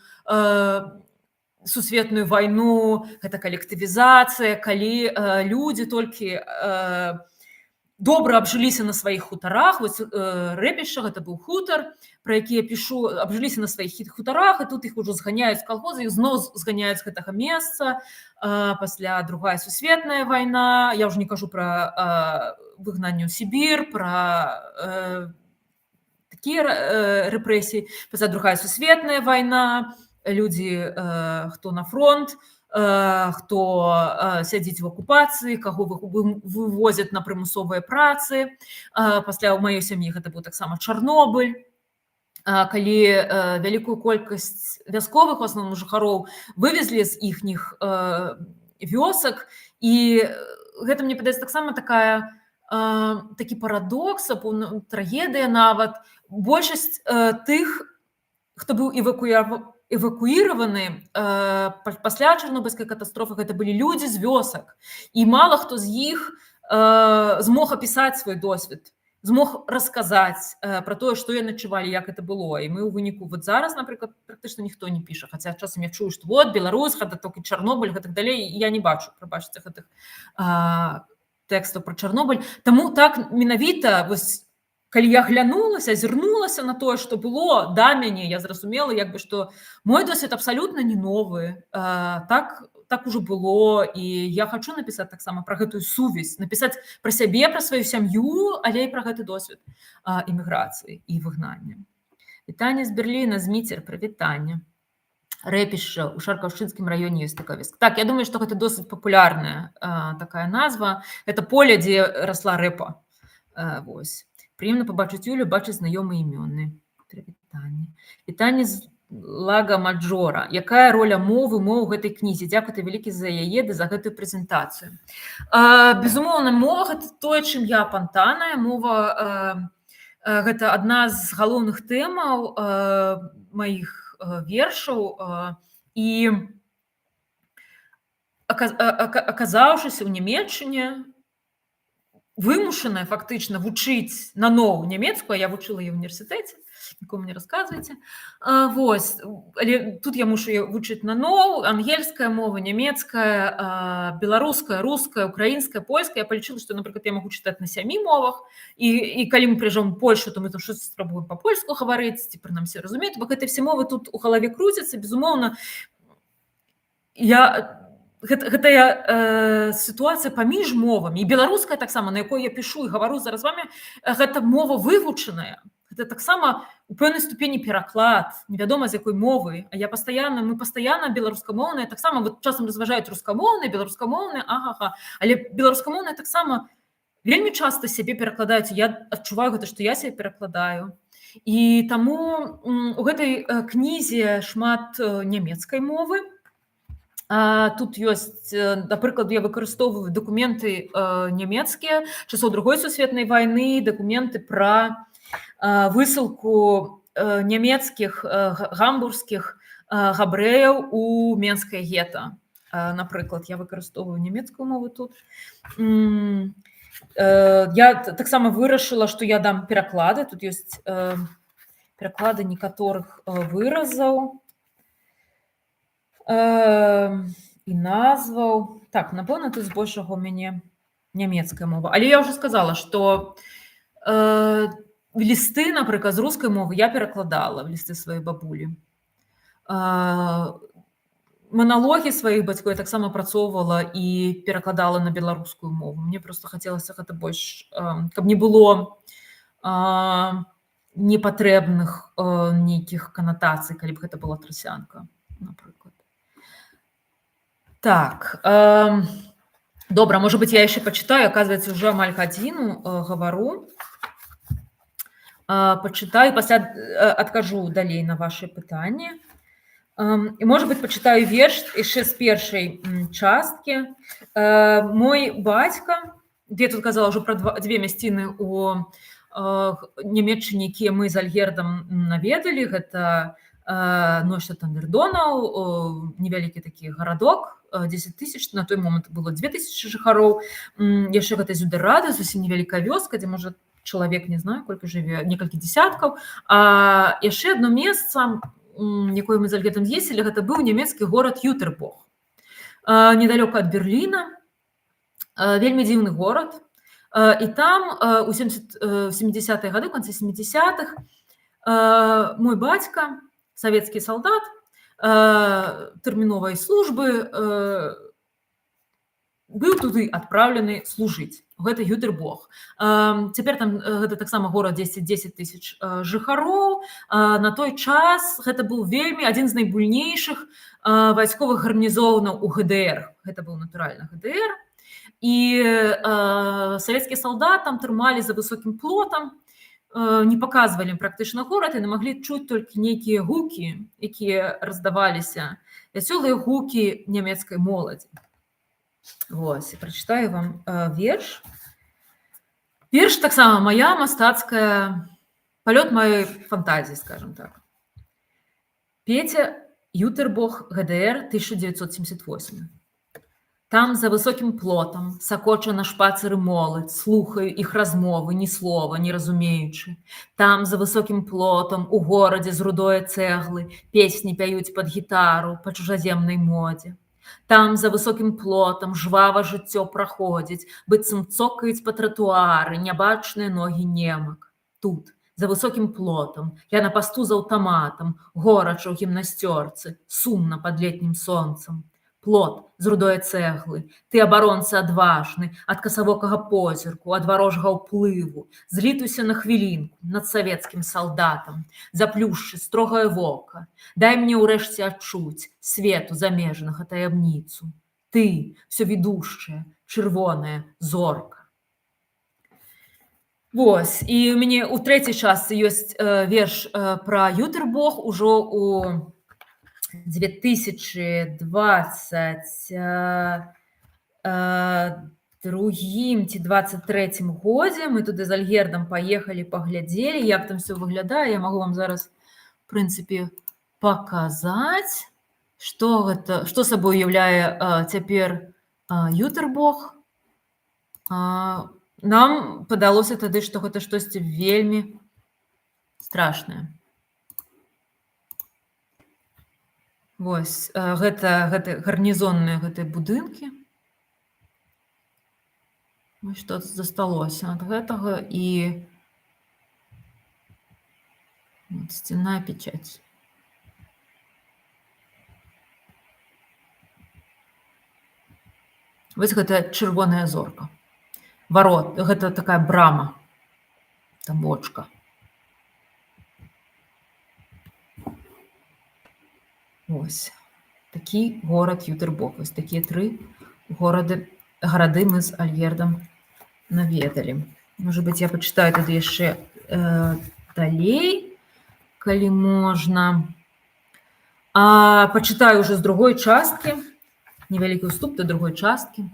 S1: сусветную вайну, гэта калектывізацыя, калі людзі толькі добра абжыліся на сваіх хутарах. Вось Рэбішча, гэта быў хутар, пра які я пішу, абжыліся на сваіх хутарах, і тут іх ужо зганяюць з калгоза, і зноў зганяюць з гэтага месца. Пасля Другая сусветная вайна, я ўжо не кажу пра выгнанне ў Сібір, пра такія рэпрэсіі. Пасля Другая сусветная вайна, людзі, хто на фронт, хто сядзіць в акупацыі, каго вывозяць на прымусовыя працы. Пасля ў маёй сям'і гэта быў таксама Чарнобыль, калі вялікую колькасць вясковых, у асноўным жыхароў, вывезлі з іхніх вёсак. І гэта, мне падаецца, таксама такі парадокс, трагедыя нават. Большасць тых, хто быў эвакуіраваны пасля Чарнобыльскай катастрофы, гэта былі людзі з вёсак. І мала хто з іх змог апісаць свой досвед, змог расказаць пра тое, што яны адчувалі, як гэта было. І мы ў выніку вот зараз, напрыклад, практычна ніхто не піша, хаця часам я чую, што вот Беларусь, гэта толькі Чарнобыль, гэтак далей. Я не бачу, прабачце, гэтых тэкстаў пра Чарнобыль. Таму так менавіта, вось, калі я глянулася, азірнулася на тое, што было да мяне, я зразумела, як бы, што мой досвед абсалютна не новы. Так ужо было, і я хачу напісаць таксама пра гэтую сувязь, напісаць пра сябе, пра сваю сям'ю, але і пра гэты досвед эміграцыі і выгнання. Вітанне з Берліна, Зміцер, прывітанне. Рэпішча, у Шаркаўшчынскім раёне ёсць такая вёска. Так, я думаю, што гэта досыць папулярная такая назва. Гэта поле, дзе расла рэпа. Вось. Прыемна пабачыць Юлю, бачыць знаёмыя імёны. Прывітанне. Вітанне з Лага Маджора. Якая роля мовы ў гэтай кнізе? Дзякуй ты вялікі за яе ды за гэтую прэзентацыю. Безумоўна, мова – гэта тое, чым я апантаная. Мова – гэта адна з галоўных тэмаў маіх вершаў. І аказаўшыся ў Нямецчыне, вымушаная фактычна вучыць наноў нямецкую, я вучыла яе ў універсітэце, нікому не расказвайце. Вось, але тут я мушу вучыць наноў, ангельская мова, нямецкая, беларуская, руская, украінская, польская. Я палічыла, што, напрыклад, я магу чытаць на 7 мовах, і калі мы прыязджаем у Польшу, то мы там щось спрабуем па-польску гаварыць, ці прынамсі разумець, бо гэтыя все мовы тут у галаве круцяцца. Безумоўна, гэтая сітуацыя паміж мовамі, і беларуская таксама, на якой я пішу і гавару зараз з вамі, гэта мова вывучаная. Гэта таксама у пэўнай ступені пераклад, невядома з якой мовы. А мы пастаянна беларускамоўныя, таксама вот часам разважаюць рускамоўныя, беларускамоўныя, але беларускамоўныя таксама вельмі часта сябе перакладаюць. Я адчуваю гэта, што я сябе перакладаю. І таму у гэтай кнізе шмат нямецкай мовы. Тут ёсць, напрыклад, я выкарыстоўваю дакументы нямецкія часоў Другой сусветнай вайны, дакументы пра высылку нямецкіх гамбургскіх габрэяў у менскае гета. Напрыклад, я выкарыстоўваю нямецкую мову тут. Я таксама вырашыла, што я дам пераклады. Тут ёсць пераклады некаторых выразаў і назваў. Так, напэўна, тут збольшага у мяне нямецкая мова. Але я ўжо сказала, што лісты, напрыклад, з рускай мовы я перакладала, лісты сваёй бабулі. Маналогі сваіх бацькоў я таксама апрацоўвала і перакладала на беларускую мову. Мне проста хацелася гэта больш, каб не было непатрэбных нейкіх канатацый, калі б гэта была трасянка, напрыклад. Так, добра, можа быць, я яшчэ пачытаю, аказваецца, ўжо амаль гадзіну гавару. Пачытаю, пасля адкажу далей на вашы пытанні. І, можа быць, пачытаю верш яшчэ з першай часткі. Мой бацька, я тут казала ўжо пра дзве мясціны у Нямецчыне, якія мы з Альгердам наведалі. Гэта Нойштадт ан дер Донау, невялікі такі гарадок, 10 тысяч, на той момант было 2000 жыхароў. Яшчэ гэта Зюдеррада, зусім невялікая вёска, дзе, можа, чалавек, не знаю, колькі жыве, некалькі дзесяткаў. А яшчэ адно месца, якое мы з Альгердам з'ездзілі, гэта быў нямецкі горад Ютербох. Недалёка ад Берліна, вельмі дзіўны горад. І там у 70-е гады, у канцы 70-х, мой бацька, савецкі салдат тэрміновай службы, быў туды адпраўлены служыць. Гэта Ютербох. Цяпер там гэта таксама горад 10 тысяч жыхароў. На той час гэта быў вельмі адзін з найбуйнейшых вайсковых гарнізонаў у ГДР. Гэта быў натуральна ГДР. І савецкі салдат там трымалі за высокім плотам, не паказвалі практычна горад, і не маглі чуць толькі нейкія гукі, якія раздаваліся, вясёлыя гукі нямецкай моладзі. Вось, і прачытаю вам верш. Верш таксама мая мастацкая, палёт маёй фантазіі, скажем так. Петя, Ютербох, ГДР, 1978. Там за высокім плотам сакоча на шпацыры моладзь, слухаю іх размовы, ні слова не разумеючы. Там за высокім плотам у горадзе з рудое цэглы песні пяюць пад гітару па чужаземнай модзе. Там за высокім плотам жвава жыццё праходзіць, быццам цокаюць па тратуары нябачныя ногі немак. Тут, за высокім плотам, я на пасту з аўтаматам, горача ў гімнасцёрцы, сумна пад летнім сонцам. Плот з рудое цэглы, ты абаронца адважны, ад касавокага позірку, ад варожага ўплыву, злітуйся на хвілінку над савецкім салдатам, заплюшчы строгае вока, дай мне ўрэшце адчуць свету замежнага таямніцу. Ты, всё ведушчая, чырвоная зорка. Вось, і ў мяне ў трэцяй частцы ёсць верш пра Ютербох ужо у 2022 ці 23 годзе. Мы туды з Альгердам паехалі, паглядзелі, як там все выглядае. Я магу вам зараз, в прынцыпе, паказаць, што сабой уяўляе цяпер Ютербох. Нам падалося тады, што гэта штосьці вельмі страшнае. Вось, гэта гарнізонныя гэтыя будынкі. Вось што засталося ад гэтага, і сценная печаць. Вось гэта чырвоная зорка. Варот, гэта такая брама, там бочка. Вось такі горад Ютербох. Вось такія 3 гарады мы з Альгердам наведалі. Можа быць, я пачытаю тады яшчэ далей, калі можна. Пачытаю ўжо з другой часткі, невялікі ўступ да другой часткі.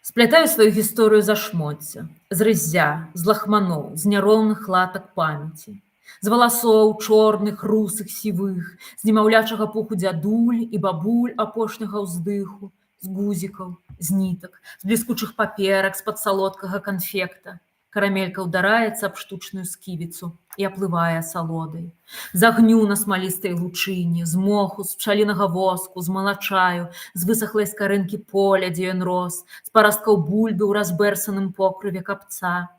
S1: Сплятаю сваю гісторыю за шмоцця, з рыззя, з лахманоў, з няроўных латак памяці, з валасоў чорных, русых, сівых, з немаўлячага пуху дзядуль і бабуль апошняга ўздыху, з гузікаў, з нітак, з бліскучых паперак, з-пад салодкага канфекта. Карамелька ўдараецца аб штучную сківіцу і аплывае асалодай. З агню на смалістай лучыне, з моху, з пчалінага воску, з малачаю, з высахлай скарынкі поля, дзе ён рос, з парасткаў бульбы ў разбэрсаным покрыве капца,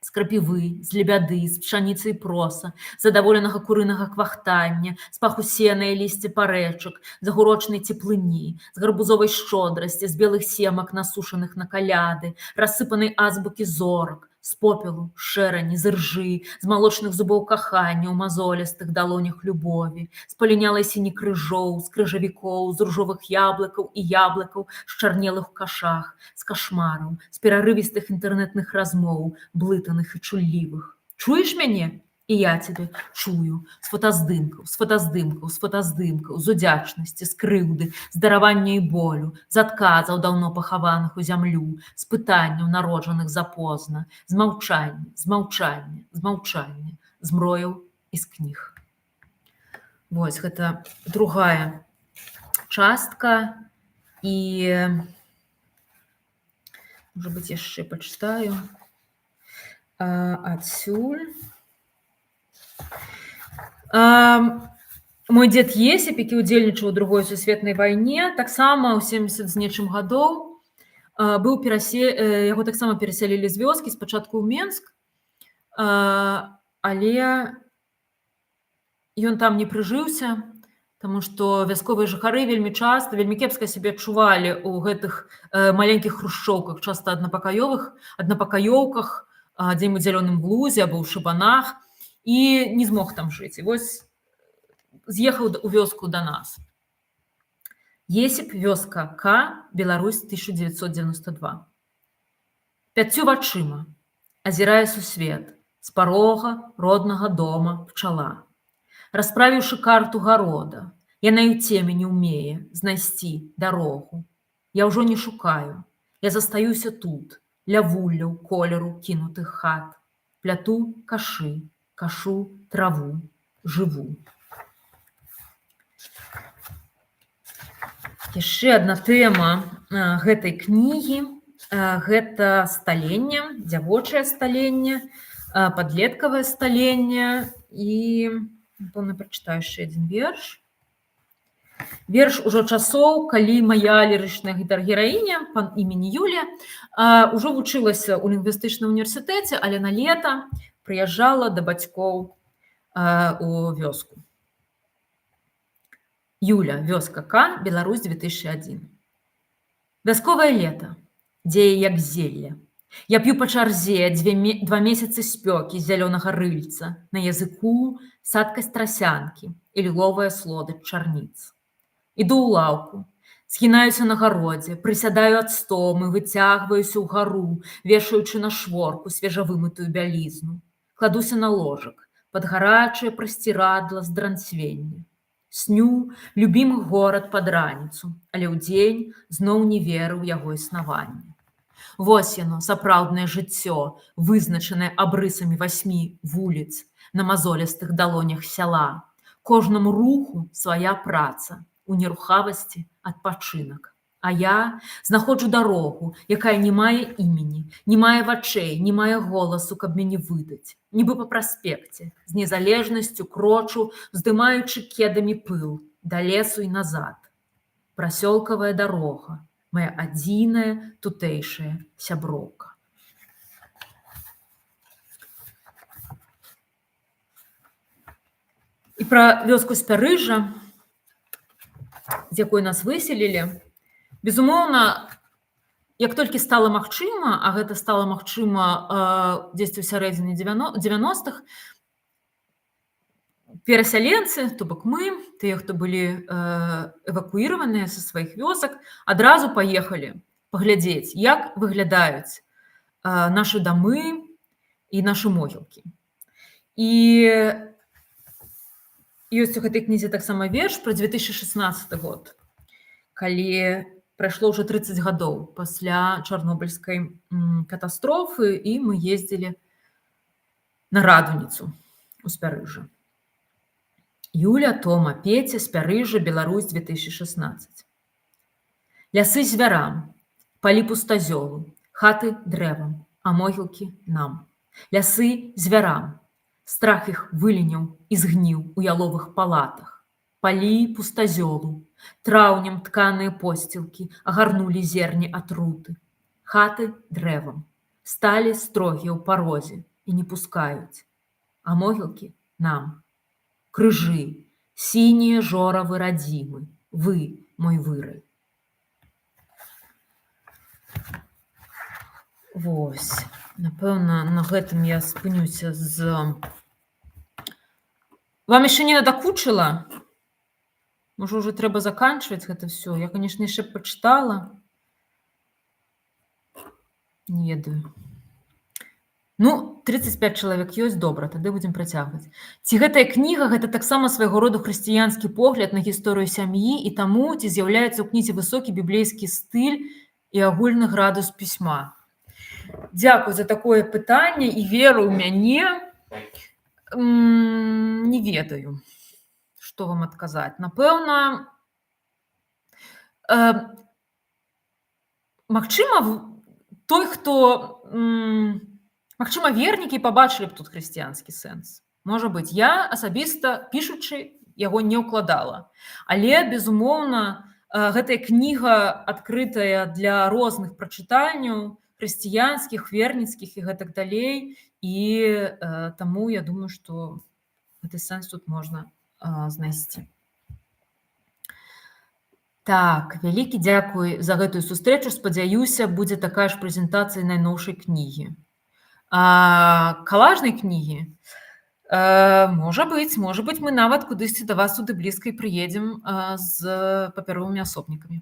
S1: з крапівы, з лебяды, з пшаніцы і проса, задаволенага курынага квахтання, з паху сена і лісця парэчак, з агурочнай цеплыні, з гарбузовай шчодрасці, з белых семак, насушаных на каляды, рассыпанай азбукі зорак, з попелу, шэрані, з іржы, з малочных зубоў кахання, у мазолістых далонях любові, з палінялай сіні крыжоў, з крыжавікоў, з ружовых яблыкаў і яблыкаў, з чарнелых кашах, з кашмараў, з перарывістых інтэрнэтных размоў, блытаных і чуллівых. Чуеш мяне? І я цябе чую з фотаздымкаў, з удзячнасці, з крыўды, з даравання і болю, з адказаў даўно пахаваных у зямлю, з пытанняў, народжаных запозна, з маўчання, з мрояў і з кніг. Вось, гэта другая частка, і, можа быць, яшчэ пачытаю адсюль. Мой дзед Есіп, які ўдзельнічаў у другой сусветнай вайне, таксама ў 70 з нечым гадоў яго таксама перасялілі з вёскі, спачатку ў Менск, але ён там не прыжыўся, таму што вясковыя жыхары вельмі часта, вельмі кепска сябе адчувалі ў гэтых маленькіх хрушчоўках, часта аднапакаёўках, дзе-нибудь у зялёным блузе або ў шыбанах, і не змог там жыць. І вось з'ехаў у вёску да нас. Есіп, вёска К, Беларусь, 1992. 5 вачыма азірае сусвет, з парога роднага дома пчала. Расправіўшы карту гарода, яна і ў цемені ўмее знайсці дарогу. Я ўжо не шукаю, я застаюся тут, ля вулляў колеру кінутых хат. Пляту кашы, кашу траву, жыву. Яшчэ адна тэма гэтай кнігі – гэта сталенне, дзявочае сталенне, падлеткавае сталенне. І, напэўна, прачытаю яшчэ адзін верш. Верш ужо часоў, калі мая лірычная гітар-гераіня па імені Юлія ўжо вучылася ў лінгвістычным універсітэце, але на лета прыязджала да бацькоў у вёску. Юля, вёска К, Беларусь, 2001. Вясковае лета, дзея як зелле. Я п'ю па чарзе 2 месяцы спёкі з зялёнага рыльца, на языку садкасць трасянкі і ліловыя слоды чарніц. Іду ў лаўку, схінаюся на гародзе, прысядаю ад стомы, выцягваюся ўгару, вешаючы на шворку свежавымытую бялізну. Кладуся на ложак, пад гарачае прасцірадла з дранцвення. Сню любімы горад пад раніцу, але ўдзень зноў не веру ў яго існаванне. Вось яно, сапраўднае жыццё, вызначанае абрысамі 8 вуліц на мазолістых далонях сяла. Кожнаму руху свая праца, у нерухавасці адпачынак. А я знаходжу дарогу, якая не мае імені, не мае вачэй, не мае голасу, каб мяне выдаць. Нібы па праспекце, з незалежнасцю крочу, здымаючы кедамі пыл, да лесу і назад. Прасёлкавая дарога, моя адзіная тутэйшая сяброўка. І пра вёску Спярыжжа, з якой нас выселілі, безумоўна, як толькі стала магчыма, а гэта стала магчыма дзесьці ў сярэдзіне 90-х, перасяленцы, то бок мы, тыя, хто былі эвакуіраваныя са сваіх вёсак, адразу паехалі паглядзець, як выглядаюць нашы дамы і нашы могілкі. І ёсць у гэтай кнізе таксама верш пра 2016 год, калі прайшло ўжо 30 гадоў пасля чарнобыльскай катастрофы, і мы ездзілі на Радуніцу у Спярыжжа. Юля, Тома, Петя, Спярыжжа, Беларусь, 2016. Лясы звярам, палі пустазёлу, хаты дрэвам, а могілкі нам. Лясы звярам, страх іх выліняў і згніў у яловых палатах. Палі пустазёлу, траўнем тканыя посцілкі агарнулі зерні атруты. Хаты дрэвам, сталі строгія ў парозе і не пускаюць. А могілкі нам. Крыжы, сінія жоравы радзімы, вы, мой вырай. Вось. Напэўна, на гэтым я спынюся Вам яшчэ не надакучыла? Можа, ўжо трэба заканчваць гэта ўсё? Я, канешне, яшчэ пачытала. Не ведаю. Ну, 35 чалавек ёсць, добра, тады будзем працягваць. Ці гэтая кніга гэта таксама свайго роду хрысціянскі погляд на гісторыю сям'і і таму, ці з'яўляецца ў кнізе высокі біблейскі стыль і агульны градус пісьма? Дзякуй за такое пытанне і веру ў мяне. Не ведаю, што вам адказаць. Напэўна, магчыма, той, хто... Магчыма, вернікі пабачылі б тут хрысціянскі сэнс. Можа быць, я асабіста, пішучы, яго не ўкладала. Але, безумоўна, гэтая кніга адкрытая для розных прачытанняў, хрысціянскіх, верніцкіх і гэтак далей. І таму я думаю, што гэты сэнс тут можна знайсці. Так, вялікі дзякуй за гэтую сустрэчу. Спадзяюся, будзе такая ж прэзентацыя найноўшай кнігі. Калажнай кнігі? Можа быць, мы нават кудысьці да вас туды блізка і прыедзем з папяровымі асобнікамі.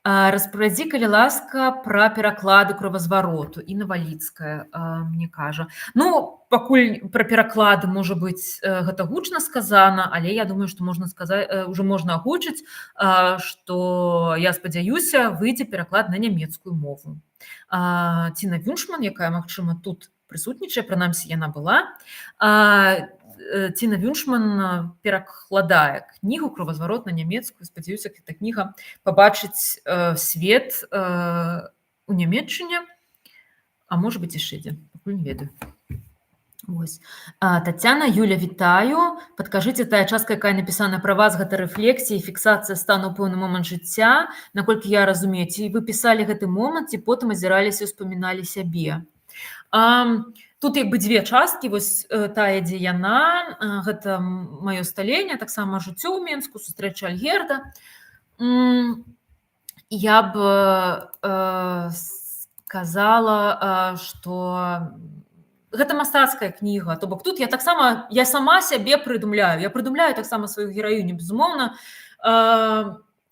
S1: Распавядзі, калі ласка, пра пераклады кровазвароту. Інна Валіцкая мне кажа. Ну, пакуль пра пераклады, можа быць, гэта гучна сказана, але я думаю, што можна сказаць, уже можна агучыць, што я спадзяюся, выйдзе пераклад на нямецкую мову. Ціна Вюншман, якая, магчыма, тут прысутнічае, прынамсі яна была. Ціна Вюншман перакладае кнігу «Кровазварот» на нямецкую. Спадзяюся, гэта кніга пабачыць свет у Нямецчыне, а можа быць яшчэ дзе, пакуль не ведаю. Вось. Тацяна, Юля, вітаю. Падкажыце, тая частка, якая напісана пра вас, гэта рэфлексія і фіксацыя стану ў пэўны момант жыцця. Наколькі я разумею, ці вы пісалі гэты момант, ці потым азіраліся і ўспаміналі сябе? Тут як бы дзве часткі, вось тая, дзе яна, гэта маё сталенне, таксама жыццё ў Менску, сустрэча Альгерда. Я б сказала, што гэта мастацкая кніга, то бок тут я сама сябе прыдумляю. Я прыдумляю таксама сваю гераіню, безумоўна,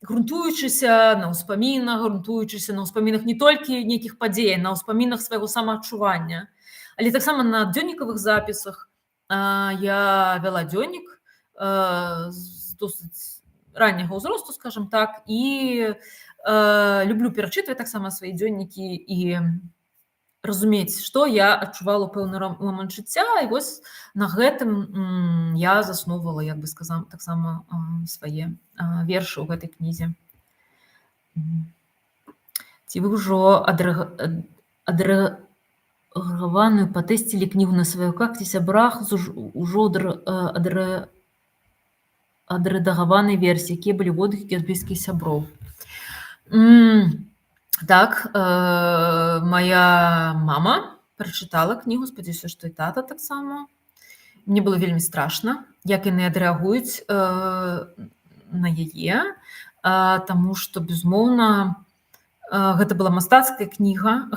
S1: грунтуючыся на ўспамінах не толькі нейкіх падзей, на ўспамінах свайго самаадчування, але таксама на дзённікавых запісах. Я вяла дзённік з досыць ранняга ўзросту, скажам так, і люблю перачытваць таксама свае дзённікі і разумець, што я адчувала пэўны момант жыцця, і вось на гэтым я засноўвала, як бы сказам, таксама свае вершы ў гэтай кнізе. Ці вы ўжо адрэгаваную патэсцілі кнігу на сваяках ці сябрах з ужо адрэдагаванай версіі, якія былі водгукі ад блізкіх сяброў? Так, моя мама прачытала кнігу, спадзяюся, што і тата таксама. Мне было вельмі страшна, як яны адрэагуюць на яе, таму што, безумоўна, гэта была мастацкая кніга,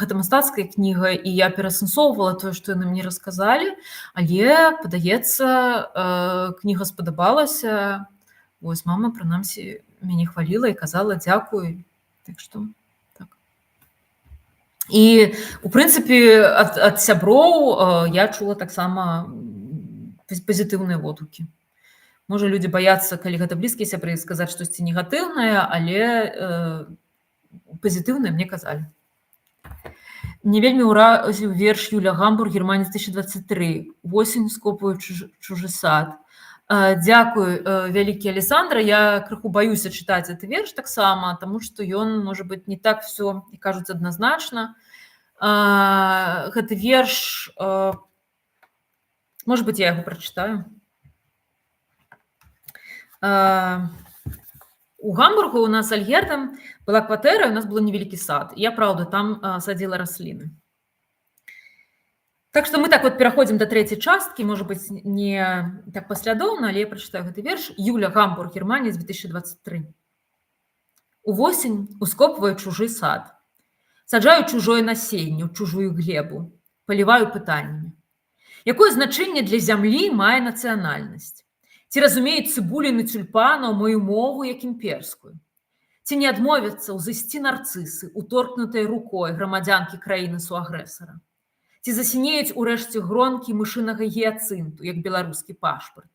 S1: і я пераасэнсоўвала тое, што яны мне расказалі, але, падаецца, кніга спадабалася. Вось мама, прынамсі, мяне хваліла і казала дзякуй. Так што... І, у прынцыпе, ад сяброў я чула таксама пазітыўныя водгукі. Можа, людзі баяцца, калі гэта блізкія сябры, сказаць штосьці негатыўнае, але пазітыўнае мне казалі. Мне вельмі ўразіў верш Юля Гамбург «Германец 2023». Восень скопваю чужы сад. Дзякуй, вялікі Александра. Я крыху баюся чытаць гэты верш таксама, таму што ён, можа быць, не так всё, і кажуць, адназначна. Гэты верш, можа быць, я яго прачытаю. У Гамбургу у нас з Альгердам была кватэра, у нас был невялікі сад. Я, праўда, там садзіла расліны. Так што мы так вот пераходзім да трэцяй часткі, можа быць, не так паслядоўна, але я прачытаю гэты верш. Юля Гамбург, «Германец 2023». Увосень ускопвае чужы сад. Саджаю чужое насенне ў чужую глебу, паліваю пытаннямі. Якое значэнне для зямлі мае нацыянальнасць? Ці разумеюць цыбуліны тюльпанаў мою мову як імперскую? Ці не адмовяцца ўзысці нарцысы, уторкнутыя рукой грамадзянкі краіны суагрэсара? Ці засінеюць урэшце гронкі мышынага гіяцынту, як беларускі пашпарт?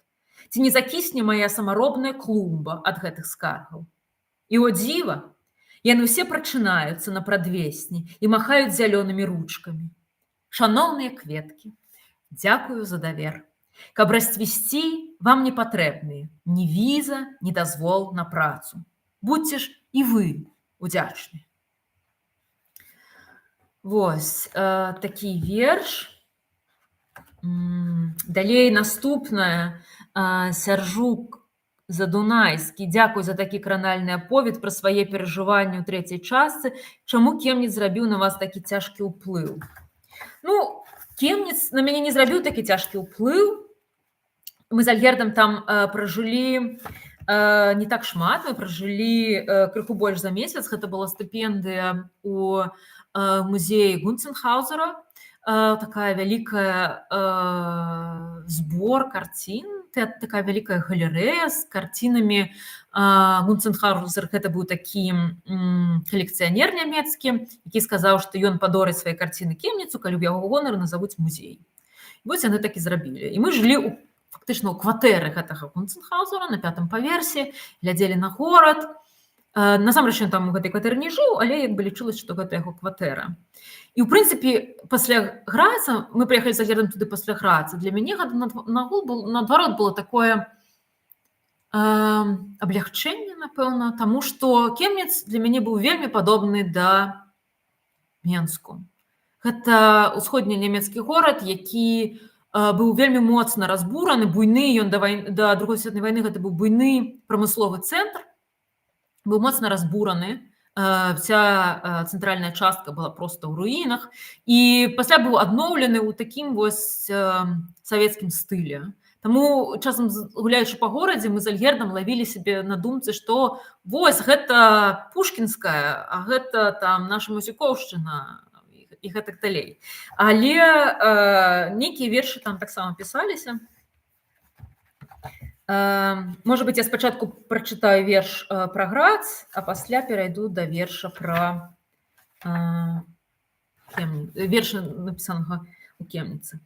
S1: Ці не закісне мая самаробная клумба ад гэтых скаргаў? І о дзіва, яны ўсе прачынаюцца на прадвесні і махаюць зялёнымі ручкамі. Шаноўныя кветкі, дзякую за давер. Каб расцвісці, вам не патрэбныя ні віза, ні дазвол на працу. Будьце ж і вы удзячныя. Вось такі верш. Далей наступнае. Сяржук Задунайскі. Дзякуй за такі кранальны аповед пра свае перажыванні ў трэцяй частцы. Чаму Кемніц зрабіў на вас такі цяжкі ўплыў? Ну, Кемніц на мяне не зрабіў такі цяжкі ўплыў. Мы з Альгердам там пражылі не так шмат, мы пражылі крыху больш за месяц. Гэта была стыпендыя у музеі Гунценхаузера, такая вялікая збор карцін, такая вялікая галерэя з карцінамі. Гунценхаузер гэта быў такі калекцыянер нямецкі, які сказаў, што ён падорыць свае карціны Кемніцу, калі ў яго гонар назавуць музей. Вось яны так і зрабілі. І мы жылі фактычна ў кватэры гэтага Гунценхаузера на 5-м паверсе, глядзелі на горад. Насамрэч ён там у гэтай кватэры не жыў, але як бы лічылася, што гэта яго кватэра. І ў прынцыпе пасля Граца, мы прыехалі з Альгердам туды пасля Граца, для мяне гэта наадварот было такое аблягчэнне, напэўна, таму што Кемніц для мяне быў вельмі падобны да Менску. Гэта ўсходненямецкі горад, які быў вельмі моцна разбураны, буйны, ён да Другой светнай вайны гэта быў буйны прамысловы цэнтр, быў моцна разбураны, вся цэнтральная частка была проста ў руінах, і пасля быў адноўлены ў такім вось савецкім стылі. Таму часам, гуляючы па горадзе, мы з Альгердам лавілі сябе на думцы, што вось гэта Пушкінская, а гэта там наша Мусікоўшчына і гэтак далей. Але нейкія вершы там таксама пісаліся. Можа быць, я спачатку прачытаю верш пра Грац, а пасля перайду да верша пра верша, напісанага ў Кемніцы.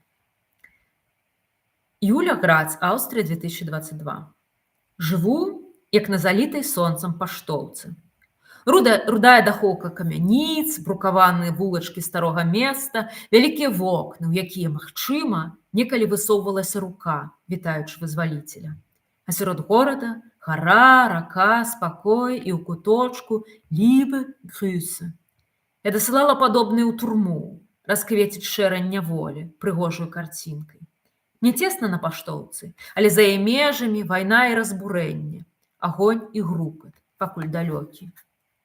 S1: Юля Грац, Аўстрыя, 2022. Жыву, як на залітай сонцам паштоўцы. Рудая дахоўка камяніц, брукаваныя вулачкі старога места, вялікія вокны, у якія, магчыма, некалі высоўвалася рука, вітаючы вызваліцеля. А сярод горада гара, рака, спакой і ў куточку лібы, крысы. Я дасылала падобныя ў турму, расквеціць шэрань няволі, прыгожую карцінкай. Не цесна на паштоўцы, але за яе межамі вайна і разбурэнне, агонь і грукат, пакуль далёкі.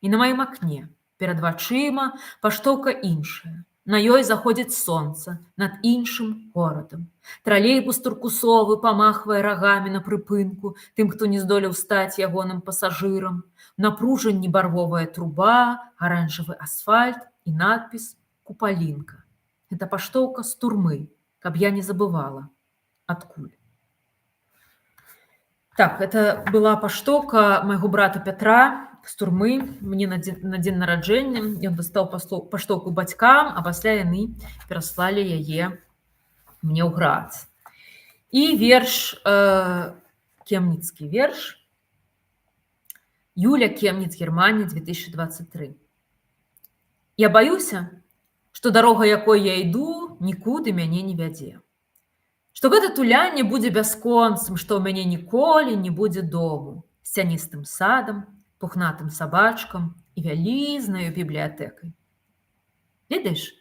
S1: І на маім акне, перад вачыма, паштоўка іншая. На ёй заходзіць сонца над іншым горадам. Тралейбус туркусовы памахвае рагамі на прыпынку тым, хто не здолеў стаць ягоным пасажырам. Напружанні барвовая труба, аранжавы асфальт і надпіс «Купалінка». Гэта паштоўка з турмы, каб я не забывала, адкуль. Так, это была паштоўка майго брата Пятра, з турмы, мне на дзень нараджэння. Ён дастаў паштоўку бацькам, а пасля яны пераслалі яе мне ў Грац. І верш, кемніцкі верш. Юля, Кемніц, Германія, 2023. Я баюся, што дарога, якой я іду, нікуды мяне не вядзе. Што гэта тулянне будзе бясконцым, што ў мяне ніколі не будзе дому, з цяністым садам, пухнатым сабачкам і вялізнаю бібліятэкай. Ведаеш,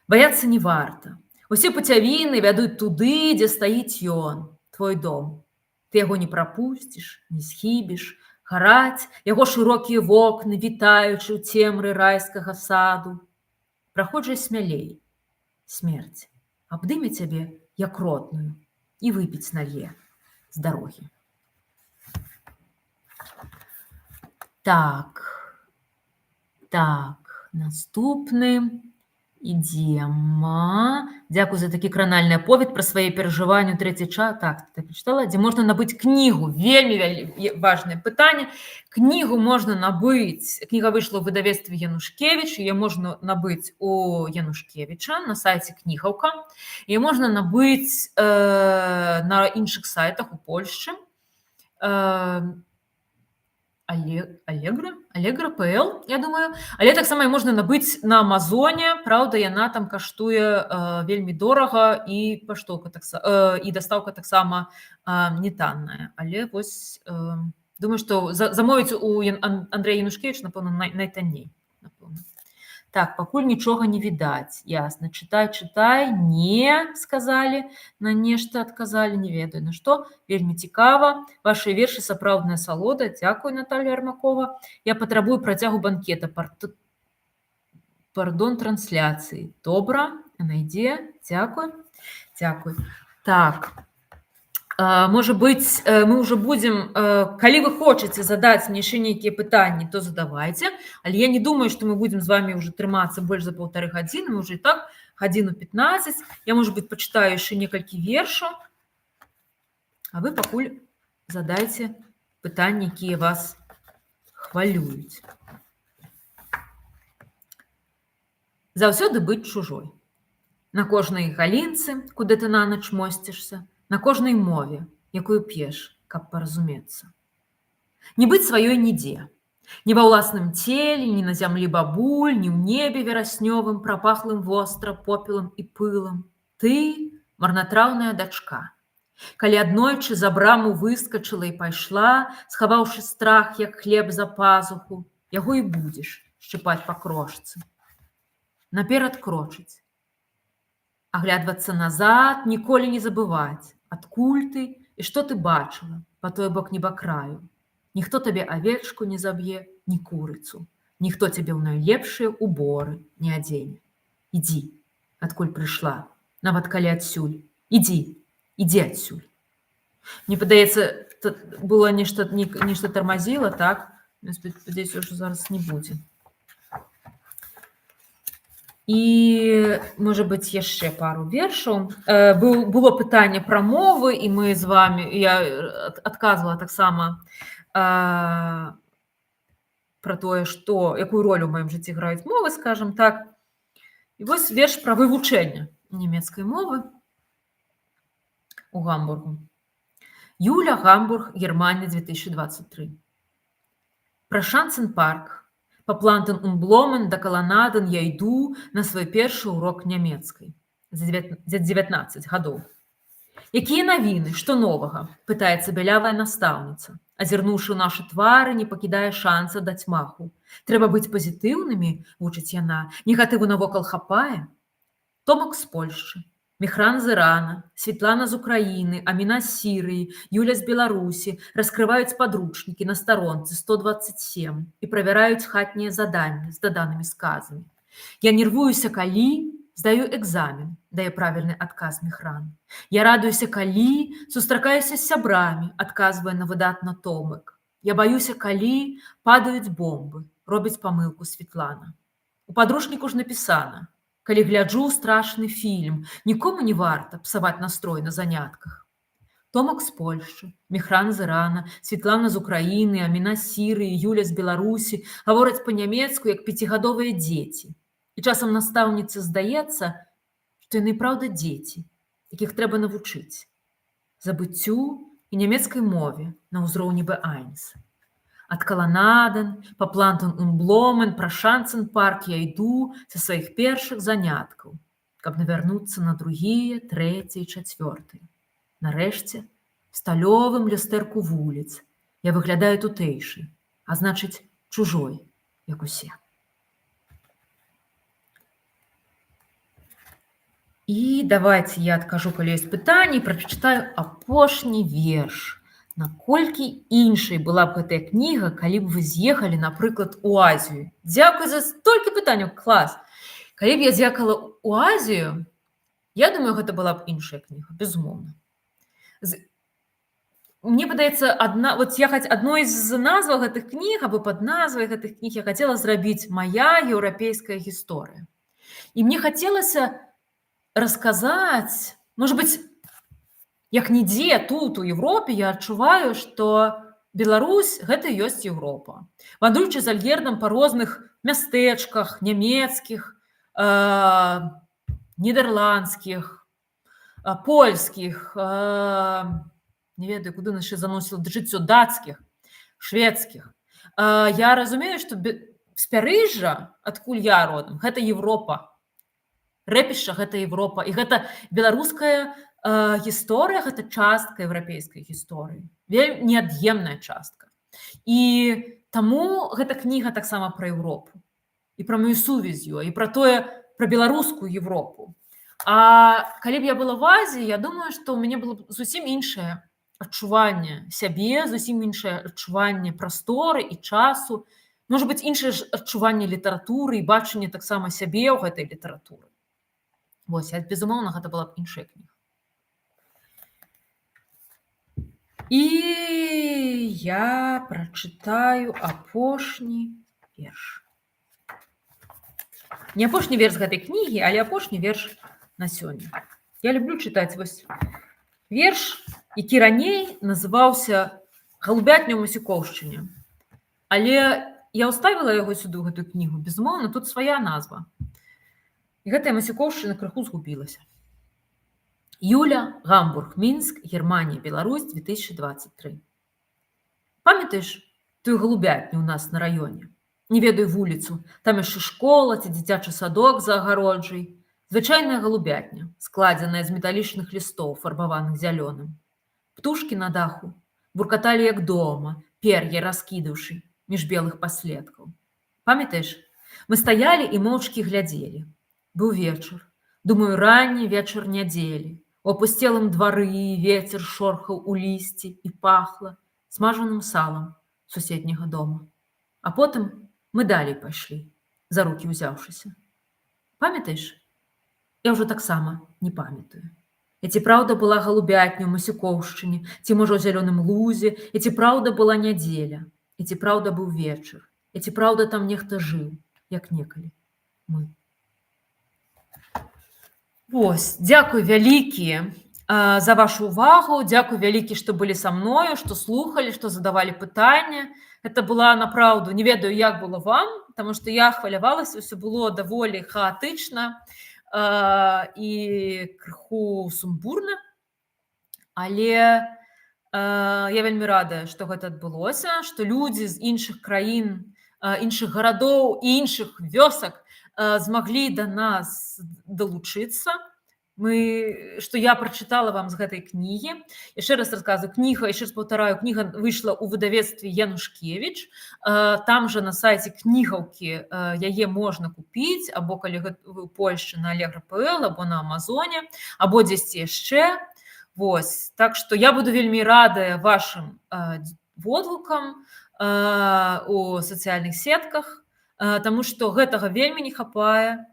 S1: баяцца не варта. Усе пуцявіны вядуць туды, дзе стаіць ён, твой дом. Ты яго не прапусціш, не схібіш, гараць яго шырокія вокны, вітаючы ў цемры райскага саду. Праходжай смялей. Смерць абдыме цябе, як родную, і выпіць налье з дарогі. Так, Наступны. Ідзем. Дзякуй за такі кранальны аповед пра свае перажыванні ў трэці час. Так, ты прачытала, дзе можна набыць кнігу. Вельмі важнае пытанне. Кнігу можна набыць. Кніга выйшла ў выдавецтве Янушкевіч, яе можна набыць у Янушкевіча на сайце Кнігаўка. Яе можна набыць на іншых сайтах у Польшчы. Allegro.pl, я думаю. Але таксама можна набыць на Амазоне. Праўда, яна там каштуе вельмі дорага і паштоўка і дастаўка таксама не танная. Але вось думаю, што замовіць у Андрэя Янушкевіча, напэўна, найтанней. Так, пакуль нічога не відаць. Ясна. Чытай. Не, сказалі. На нешта адказалі. Не ведаю, на што. Вельмі цікава. Вашыя вершы сапраўдная салода. Дзякуй, Наталья Армакова. Я патрабую працягу банкета. Пардон, трансляцыі. Добра. Яна ідзе. Дзякуй. Так. Можа быць, мы ўжо будзем, калі вы хочаце задаць мне яшчэ нейкія пытанні, то задавайце, але я не думаю, што мы будзем з вами ўжо трымацца больш за 1,5 гадзіны, мы ўжо і так гадзіну 15, я, можа быць, пачытаю яшчэ некалькі вершаў, а вы пакуль задайце пытанні, якія вас хвалююць. Заўсёды быць чужой. На кожнай галінцы, куды ты нанач мосцішся, на кожнай мове, якую п'еш, каб паразумецца. Не быць сваёй нідзе. Ні ва ўласным целе, ні на зямлі бабуль, ні ў небе вераснёвым, прапахлым востра попелам і пылам. Ты – марнатраўная дачка. Калі аднойчы за браму выскачыла і пайшла, схаваўшы страх, як хлеб за пазуху, яго і будзеш шчыпаць па крошцы. Наперад крочыць. Аглядвацца назад, ніколі не забываць, адкуль ты і што ты бачыла па той бок небакраю. Ніхто табе авечку не заб'е, ні курыцу. Ніхто цябе ў найлепшыя уборы не адзене. Ідзі, адкуль прыйшла, нават калі адсюль. Ідзі адсюль. Мне падаецца, было нешта тармазіла, так? Спадзяюся, ўжо зараз не будзе. І, можа быць, яшчэ пару вершаў. Было пытанне пра мовы, і мы з вами, я адказвала таксама пра тое, што, якую ролю ў маім жыцці граюць мовы, скажам так. І вось верш пра вывучэнне нямецкай мовы у Гамбургу. Юля, Гамбург, Германия, 2023. Пра Шанцен-парк. Па Плантен und Бломен да Каланаден я іду на свой першы урок нямецкай за 19 гадоў. Якія навіны, што новага? Пытаецца бялявая настаўніца. Азірнуўшы нашы твары, не пакідае шанса даць маху. Трэба быць пазітыўнымі, вучыць яна. Негатыву навокал хапае. Томак з Польшчы, Мехран з Ірана, Светлана з Украіны, Аміна з Сірыі, Юля з Беларусі раскрываюць падручнікі на старонцы 127 і правяраюць хатнія заданні з даданымі сказамі. Я нервуюся, калі здаю экзамен, дае правільны адказ Мехран. Я радуюся, калі сустракаюся з сябрамі, адказвае на выдатна Томык. Я баюся, калі падаюць бомбы, робіць памылку Светлана. У падручніку ж напісана: калі гляджу страшны фільм, нікому не варта псаваць настрой на занятках. Томак з Польшчы, Мехран з Ірана, Светлана з Украіны, Аміна з Сірыі, Юля з Беларусі гавораць па-нямецку, як 5гадовыя дзеці. І часам настаўніцы здаецца, што яны праўда дзеці, якіх трэба навучыць забыццю і нямецкай мове на ўзроўні B1. Ад Каланаден, па Плантен und Бломен, пра Шанцен-парк я іду са сваіх першых заняткаў, каб навярнуцца на другія, трэція і чацвёртыя. Нарэшце, сталёвым люстэрку вуліц я выглядаю тутэйшы, а значыць, чужой, як усе. І давайце я адкажу, калі ёсць пытанні, прачытаю апошні верш. Наколькі іншай была б гэтая кніга, калі б вы з'ехалі, напрыклад, у Азію? Дзякуй за столькі пытанняў, клас! Калі б я з'ехала ў Азію, я думаю, гэта была б іншая кніга, безумоўна. мне падаецца, адной з назваў гэтых кніг або пад назвай гэтых кніг я хацела зрабіць «Мая еўрапейская гісторыя». І мне хацелася расказаць, можа быць, як нідзе тут у Европе я адчуваю, што Беларусь гэта і ёсць Европа. Вандруючы з Альгердам па розных мястэчках нямецкіх, нідерландскіх, польскіх, не ведаю, куды нас яшчэ заносіла жыццё, дацкіх, шведскіх. Я разумею, што з Пярыжжа, адкуль я родам, гэта Европа. Рэпішча гэта Европа. І гэта беларуская гісторыя, гэта частка еўрапейскай гісторыі. Вельмі неад'емная частка. І таму гэта кніга таксама пра Европу. І пра маю сувязь з ёй, і пра беларускую Европу. А калі б я была в Азіі, я думаю, што ў мяне было б зусім іншае адчуванне сябе, зусім іншае адчуванне прасторы і часу, можа быць, іншае адчуванне літаратуры і бачанне таксама сябе ў гэтай літаратуры. Вось, безумоўна, гэта была б іншая кніга. І я прачытаю апошні верш. Не апошні верш з гэтай кнігі, але апошні верш на сёння. Я люблю чытаць вось верш, які раней называўся «Галубятня ў Масікоўшчыне». Але я ўставіла яго сюды, ў гэтую кнігу. Безумоўна, тут свая назва. І гэтая Масікоўшчына крыху згубілася. Юля, Гамбург, Мінск, Германія, Беларусь, 2023. Памятаеш тую галубятню ў нас на раёне? Не ведаю вуліцу. Там яшчэ школа ці дзіцячы садок за агароджай. Звычайная галубятня, складзеная з металічных лістоў, фарбаваных зялёным. Птушкі на даху буркаталі як дома, пер'е раскідаўшы між белых паследкаў. Памятаеш? Мы стаялі і моўчкі глядзелі. Быў вечар. Думаю, ранні вечар нядзелі. У апусцелым двары вецер шорхаў у лісці і пахла смажаным салам суседняга дома. А потым мы далей пайшлі, за рукі ўзяўшыся. Памятаеш? Я ўжо таксама не памятаю. І ці праўда была галубятня ў Масікоўшчыне, ці можа ў зялёным лузе, і ці праўда была нядзеля, і ці праўда быў вечар, і ці праўда там нехта жыў, як некалі мы. Вось, дзякуй вялікі за вашу ўвагу, дзякуй вялікі, што былі са мною, што слухалі, што задавалі пытанне. Гэта была напраўду, не ведаю, як было вам, таму што я хвалявалася, ўсё было даволі хаатычна і крыху сумбурна. Але я вельмі радая, што гэта адбылося, што людзі з іншых краін, іншых гарадоў і іншых вёсак змаглі да нас далучыцца. Што я прачытала вам з гэтай кнігі. Яшчэ раз расказваю, кніга, яшчэ раз паўтараю, кніга выйшла ў выдавецтве Янушкевіч. Там жа на сайце кнігаўкі яе можна купіць, або калі вы ў Польшчы на Allegro.pl, або на Амазоне, або дзесьці яшчэ. Вось. Так што я буду вельмі радая вашым водгукам у сацыяльных сетках, таму што гэтага вельмі не хапае.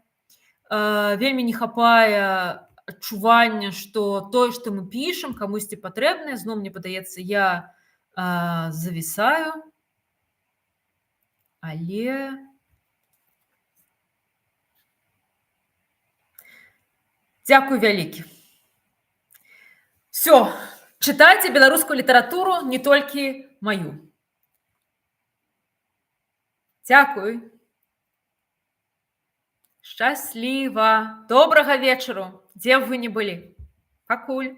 S1: Вельмі не хапае адчування, што тое, што мы пішам, камусьці патрэбнае. Зноў мне падаецца, я завісаю. Але дзякуй вялікі. Всё, чытайце беларускую літаратуру, не толькі маю. Дзякуй. Шчасліва. Добрага вечару, дзе б вы не былі. Пакуль.